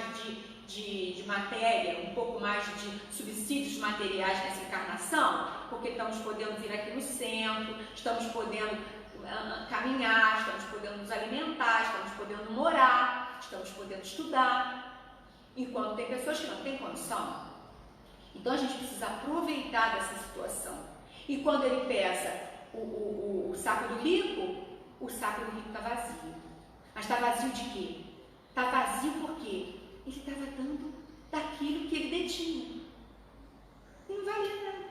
de matéria, um pouco mais de subsídios materiais nessa encarnação, porque estamos podendo vir aqui no centro, estamos podendo caminhar, estamos podendo nos alimentar, estamos podendo morar, estamos podendo estudar, enquanto tem pessoas que não têm condição. Então a gente precisa aproveitar dessa situação. E quando ele pesa o saco do rico, o saco do rico está vazio. Mas está vazio de quê? Está vazio porque ele estava dando daquilo que ele detinha. E não valia nada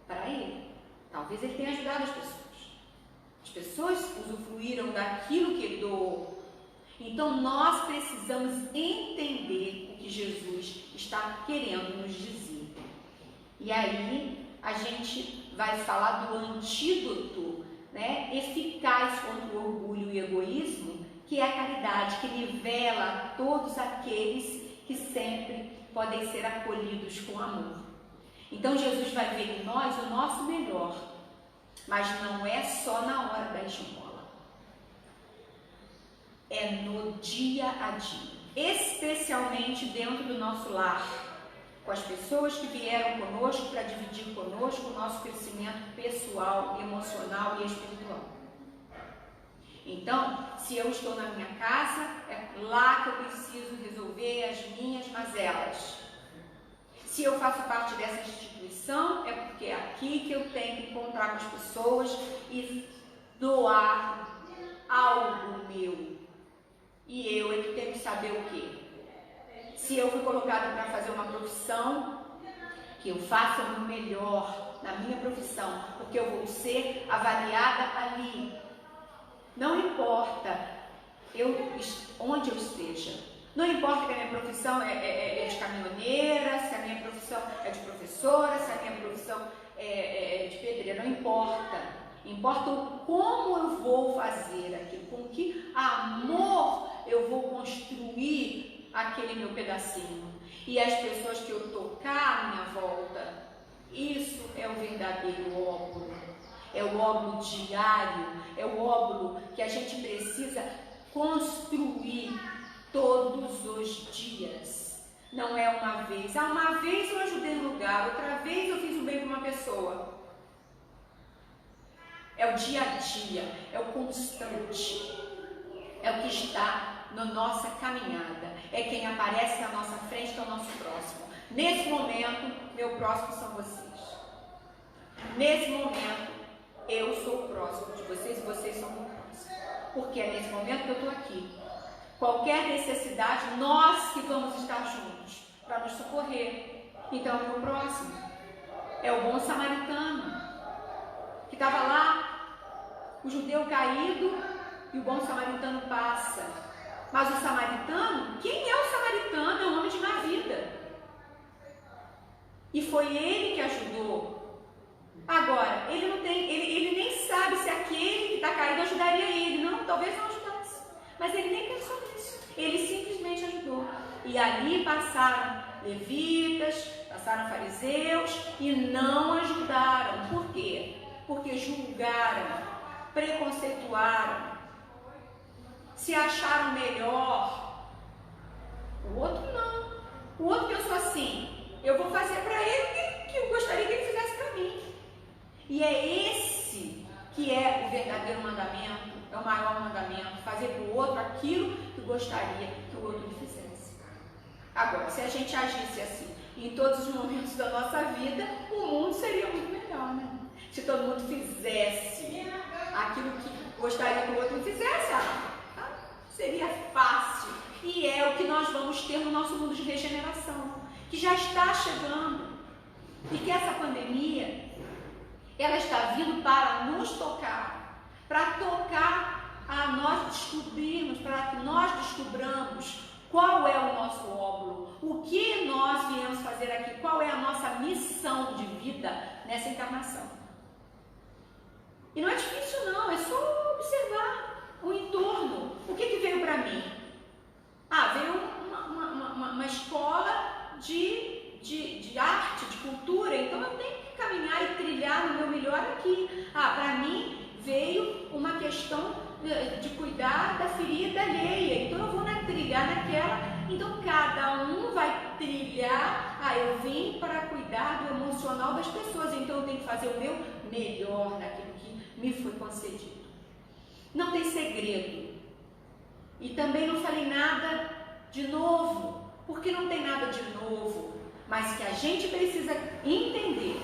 para ele. Talvez ele tenha ajudado as pessoas. As pessoas usufruíram daquilo que ele doou. Então nós precisamos entender o que Jesus está querendo nos dizer. E aí a gente vai falar do antídoto, né, eficaz contra o orgulho e o egoísmo, que é a caridade, que nivela todos aqueles que sempre podem ser acolhidos com amor. Então Jesus vai ver em nós o nosso melhor, mas não é só na hora da esmola, é no dia a dia, especialmente dentro do nosso lar, com as pessoas que vieram conosco para dividir conosco o nosso crescimento pessoal, emocional e espiritual. Então, se eu estou na minha casa, é lá que eu preciso resolver as minhas mazelas. Se eu faço parte dessa instituição, é porque é aqui que eu tenho que encontrar com as pessoas e doar algo meu. E eu é que tenho que saber o quê? Se eu fui colocada para fazer uma profissão, que eu faça o melhor na minha profissão, porque eu vou ser avaliada ali. Não importa onde eu esteja. Não importa que a minha profissão é de caminhoneira, se a minha profissão é de professora, se a minha profissão é de pedreira, não importa. Importa como eu vou fazer aquilo, com que amor eu vou construir aquele meu pedacinho. E as pessoas que eu tocar à minha volta, isso é o verdadeiro óbolo. É o óbolo diário, é o óbolo que a gente precisa construir todos os dias. Não é uma vez. Uma vez eu ajudei no lugar, outra vez eu fiz o bem para uma pessoa. É o dia a dia, é o constante, é o que está na nossa caminhada. É quem aparece na nossa frente, que é o nosso próximo. Nesse momento, meu próximo são vocês. Nesse momento, eu sou o próximo de vocês e vocês são o meu próximo. Porque é nesse momento que eu estou aqui. Qualquer necessidade, nós que vamos estar juntos para nos socorrer. Então, o meu próximo é o bom samaritano, que estava lá, o judeu caído, e o bom samaritano passa. Mas o samaritano, quem é o samaritano? É um homem de má vida. E foi ele que ajudou. Agora, ele nem sabe se aquele que está caído ajudaria ele. Não, talvez não ajudasse. Mas ele nem pensou nisso. Ele simplesmente ajudou. E ali passaram levitas, passaram fariseus e não ajudaram. Por quê? Porque julgaram, preconceituaram, se acharam melhor. O outro não. O outro pensou assim: eu vou fazer para ele o que eu gostaria que ele fizesse para mim. E é esse que é o verdadeiro mandamento, é o maior mandamento: fazer para o outro aquilo que gostaria que o outro lhe fizesse. Agora, se a gente agisse assim em todos os momentos da nossa vida, o mundo seria muito melhor, né? Se todo mundo fizesse aquilo que gostaria que o outro fizesse, seria fácil. E é o que nós vamos ter no nosso mundo de regeneração, que já está chegando. E que essa pandemia, ela está vindo para nos tocar, para tocar a nós descobrirmos, para que nós descobramos qual é o nosso óbolo, o que nós viemos fazer aqui, qual é a nossa missão de vida nessa encarnação. E não é difícil não, é só observar o entorno. O que veio para mim? Veio uma escola de arte, de cultura, então eu tenho que caminhar e trilhar no meu melhor aqui. Para mim veio uma questão de cuidar da ferida alheia, então eu vou trilhar naquela. Então cada um vai trilhar. Eu vim para cuidar do emocional das pessoas, então eu tenho que fazer o meu melhor naquilo que me foi concedido. Não tem segredo. E também não falei nada de novo, porque não tem nada de novo, mas que a gente precisa entender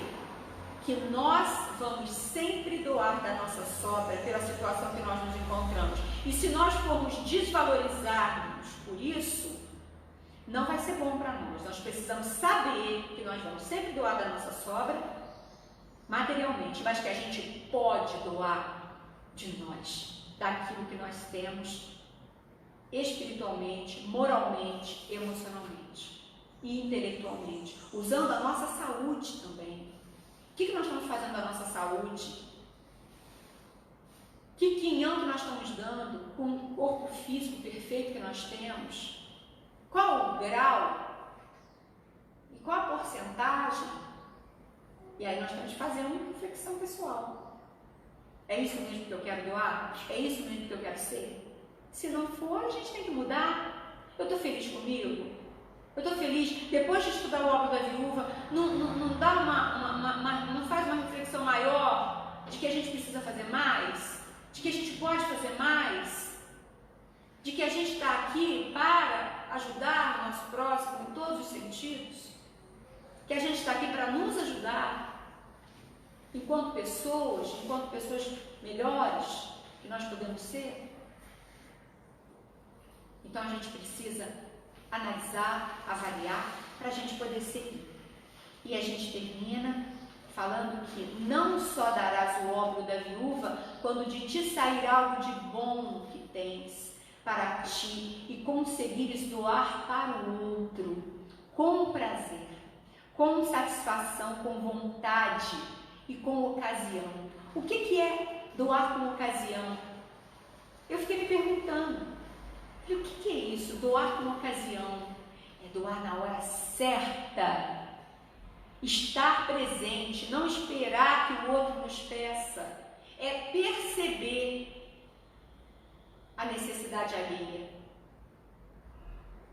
que nós vamos sempre doar da nossa sobra pela situação que nós nos encontramos. E se nós formos desvalorizarmos por isso, não vai ser bom para nós. Nós precisamos saber que nós vamos sempre doar da nossa sobra materialmente, mas que a gente pode doar de nós, daquilo que nós temos espiritualmente, moralmente, emocionalmente e intelectualmente, usando a nossa saúde também. O que nós estamos fazendo da nossa saúde? Que quinhão que nós estamos dando com o corpo físico perfeito que nós temos? Qual o grau? E qual a porcentagem? E aí nós temos que fazer uma reflexão pessoal. É isso mesmo que eu quero doar? É isso mesmo que eu quero ser? Se não for, a gente tem que mudar. Eu estou feliz comigo? Eu estou feliz, depois de estudar o óbolo da viúva, não dá não faz uma reflexão maior de que a gente precisa fazer mais, de que a gente pode fazer mais, de que a gente está aqui para ajudar o nosso próximo em todos os sentidos, que a gente está aqui para nos ajudar enquanto pessoas melhores que nós podemos ser. Então a gente precisa analisar, avaliar, para a gente poder seguir. E a gente termina falando que não só darás o óbolo da viúva, quando de ti sair algo de bom que tens para ti e conseguires doar para o outro, com prazer, com satisfação, com vontade e com ocasião. O que é doar com ocasião? Eu fiquei me perguntando. E o que é isso? Doar com ocasião. É doar na hora certa. Estar presente, não esperar que o outro nos peça. É perceber a necessidade alheia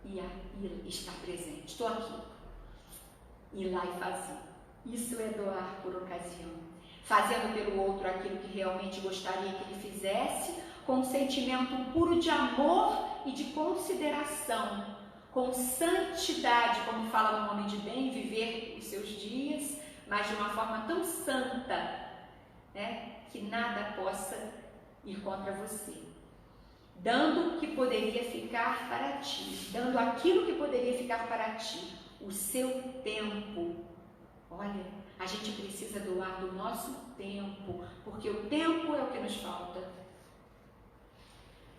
e estar presente. Estou aqui. Ir lá e fazer. Isso é doar por ocasião. fazendo pelo outro aquilo que realmente gostaria que ele fizesse, com um sentimento puro de amor e de consideração, com santidade, como fala no Homem de Bem, viver os seus dias, mas de uma forma tão santa, né, que nada possa ir contra você. Dando o que poderia ficar para ti, dando aquilo que poderia ficar para ti, o seu tempo. Olha, a gente precisa doar do nosso tempo, porque o tempo é o que nos falta.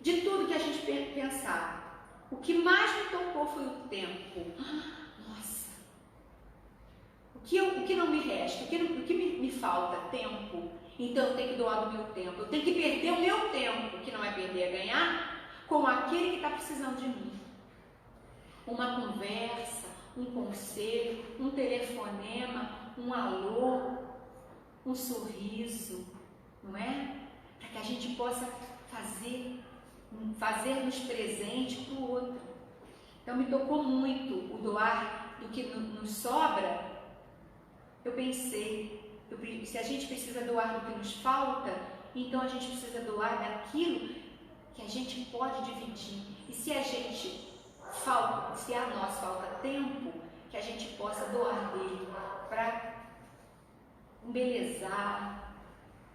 De tudo que a gente pensar, o que mais me tocou foi o tempo. Nossa! O que não me resta? O que me falta? Tempo. Então eu tenho que doar do meu tempo. Eu tenho que perder o meu tempo, que não é perder, é ganhar, com aquele que está precisando de mim. Uma conversa, um conselho, um telefonema, um alô, um sorriso, não é? Para que a gente possa fazer-nos presente para o outro. Então me tocou muito o doar do que nos sobra. Eu pensei, se a gente precisa doar do que nos falta, então a gente precisa doar daquilo que a gente pode dividir. E se a nós falta tempo, que a gente possa doar dele para embelezar,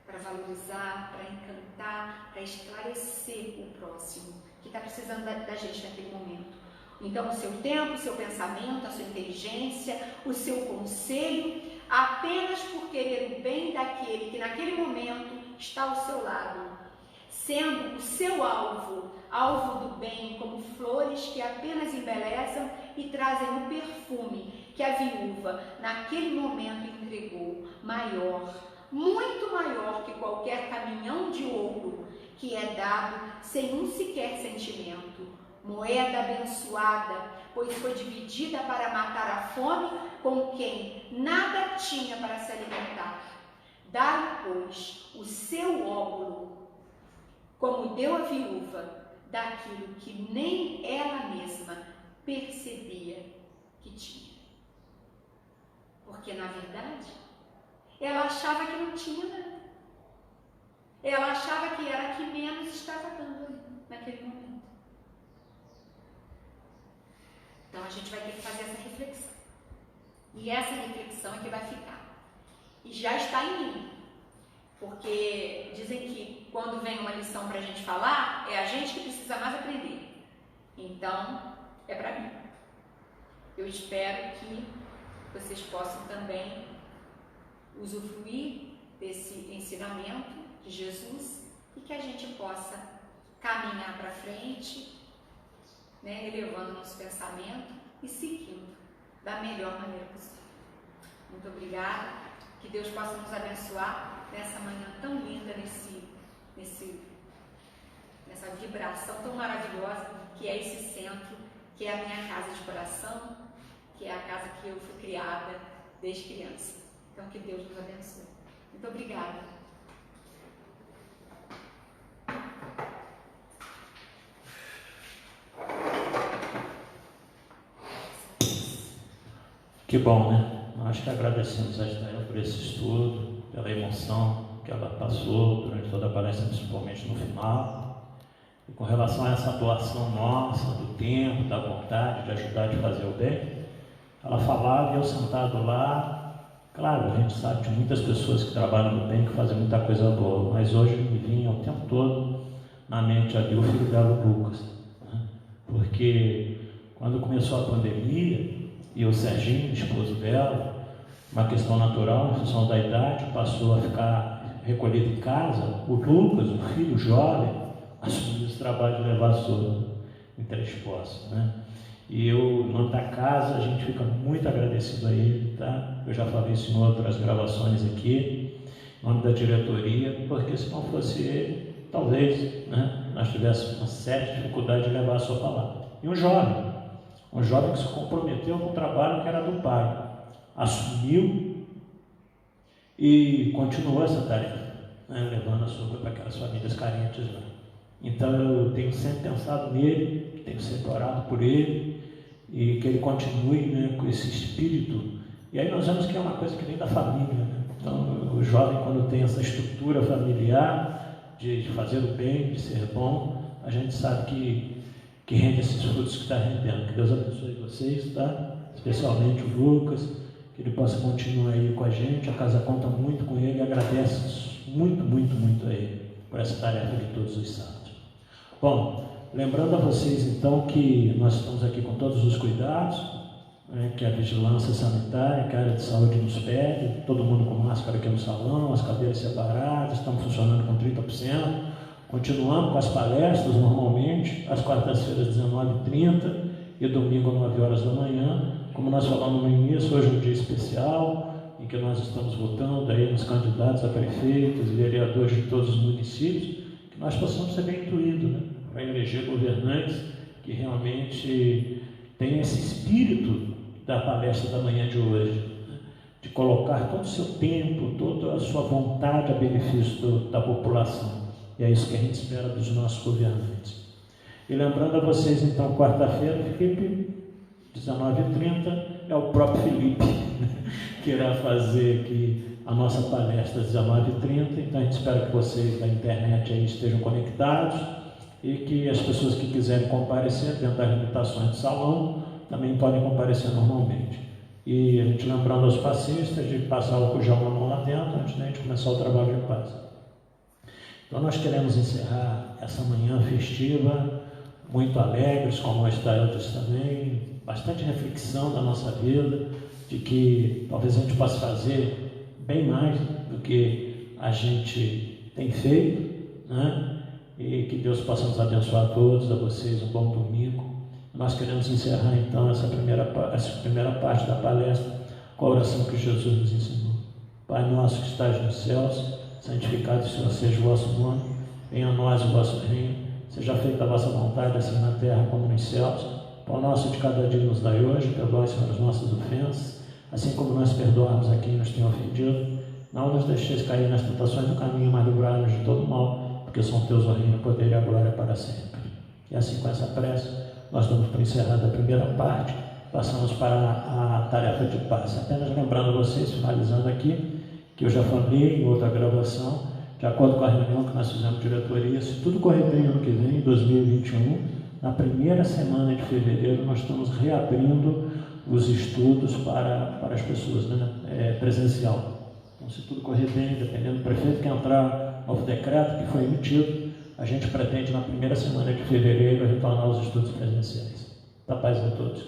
para valorizar, para encantar, para esclarecer o próximo, que está precisando da gente naquele momento. Então, o seu tempo, o seu pensamento, a sua inteligência, o seu conselho, apenas por querer o bem daquele que naquele momento está ao seu lado, sendo o seu alvo do bem, como flores que apenas embelezam e trazem o perfume que a viúva naquele momento entregou, maior, muito maior que qualquer caminhão de ouro que é dado sem um sequer sentimento. Moeda abençoada, pois foi dividida para matar a fome com quem nada tinha para se alimentar. Dai, pois, o seu óbolo, como deu a viúva, daquilo que nem ela mesma percebia que tinha. Porque, na verdade, ela achava que não tinha nada. Ela achava que era a que menos estava dando ali, naquele momento. Então, a gente vai ter que fazer essa reflexão. E essa reflexão é que vai ficar. E já está em mim. Porque dizem que quando vem uma lição para a gente falar, é a gente que precisa mais aprender. Então, é para mim. Eu espero que vocês possam também usufruir desse ensinamento de Jesus e que a gente possa caminhar para frente, né, elevando nosso pensamento e seguindo da melhor maneira possível. Muito obrigada, que Deus possa nos abençoar nessa manhã tão linda, nessa vibração tão maravilhosa que é esse centro, que é a minha casa de coração, que é a casa que eu fui criada desde criança. Então, que Deus nos abençoe. Muito obrigada. Que bom, né? Nós que agradecemos a Estael por esse estudo, pela emoção que ela passou durante toda a palestra, principalmente no final. E com relação a essa doação nossa, do tempo, da vontade de ajudar, de fazer o bem, ela falava e eu sentado lá, claro, a gente sabe de muitas pessoas que trabalham no bem, que fazem muita coisa boa, mas hoje me vinha o tempo todo na mente ali o filho dela, o Lucas, né? Porque quando começou a pandemia, e o Serginho, esposo dela, uma questão natural, em função da idade, passou a ficar recolhido em casa. O Lucas, o filho jovem, assumiu esse trabalho de levar soro em Três Poços, né? E eu, no nome da casa, a gente fica muito agradecido a ele, tá? Eu já falei isso em outras gravações aqui, em nome da diretoria, porque se não fosse ele, talvez, né, nós tivéssemos uma séria dificuldade de levar a sua palavra. E um jovem que se comprometeu com o trabalho que era do pai, assumiu e continuou essa tarefa, né, levando a sopa para aquelas famílias carentes lá. Então eu tenho sempre pensado nele, tenho sempre orado por ele e que ele continue, né, com esse espírito. E aí nós vemos que é uma coisa que vem da família, né? Então o jovem, quando tem essa estrutura familiar de fazer o bem, de ser bom, a gente sabe que rende esses frutos que está rendendo. Que Deus abençoe vocês, tá? Especialmente o Lucas, que ele possa continuar aí com a gente. A casa conta muito com ele e agradece muito, muito, muito a ele por essa tarefa de todos os sábados. Bom, lembrando a vocês então que nós estamos aqui com todos os cuidados, né, que a vigilância sanitária, que a área de saúde nos pede, todo mundo com máscara aqui no salão, as cadeiras separadas, estamos funcionando com 30%. Continuamos com as palestras normalmente, às quartas-feiras, 19h30 e domingo, 9 horas da manhã. Como nós falamos no início, hoje é um dia especial, em que nós estamos votando aí nos candidatos a prefeitos e vereadores de todos os municípios, que nós possamos ser bem intuídos, né, para eleger governantes que realmente tenham esse espírito da palestra da manhã de hoje, né, de colocar todo o seu tempo, toda a sua vontade a benefício da população. E é isso que a gente espera dos nossos governantes. E lembrando a vocês, então, quarta-feira, Felipe, 19h30, é o próprio Felipe que irá fazer aqui a nossa palestra às 19h30. Então, a gente espera que vocês da internet aí estejam conectados e que as pessoas que quiserem comparecer dentro das limitações do salão também podem comparecer normalmente. E a gente lembrando aos passistas de passar o gel na mão lá dentro antes de a gente começar o trabalho de paz. Então nós queremos encerrar essa manhã festiva, muito alegres, como o Estael disse também, bastante reflexão da nossa vida, de que talvez a gente possa fazer bem mais do que a gente tem feito, né? E que Deus possa nos abençoar a todos, a vocês, um bom domingo. Nós queremos encerrar então essa primeira parte da palestra com a oração que Jesus nos ensinou. Pai nosso que estás nos céus, santificado seja o vosso nome, venha a nós o vosso reino, seja feita a vossa vontade, assim na terra como nos céus. Pão nosso de cada dia nos dai hoje, perdoai, Senhor, as nossas ofensas, assim como nós perdoamos a quem nos tem ofendido. Não nos deixeis cair nas tentações do caminho, mas livrai-nos de todo mal, porque são teus o reino, o poder e a glória para sempre. E assim, com essa prece, nós damos por encerrada a primeira parte, passamos para a tarefa de paz. Apenas lembrando vocês, finalizando aqui, que eu já falei em outra gravação, de acordo com a reunião que nós fizemos de diretoria, se tudo correr bem ano que vem, em 2021, na primeira semana de fevereiro, nós estamos reabrindo os estudos para as pessoas, né, presencial. Então, se tudo correr bem, dependendo do prefeito que entrar novo decreto que foi emitido, a gente pretende, na primeira semana de fevereiro, retornar aos estudos presenciais. Da paz a todos.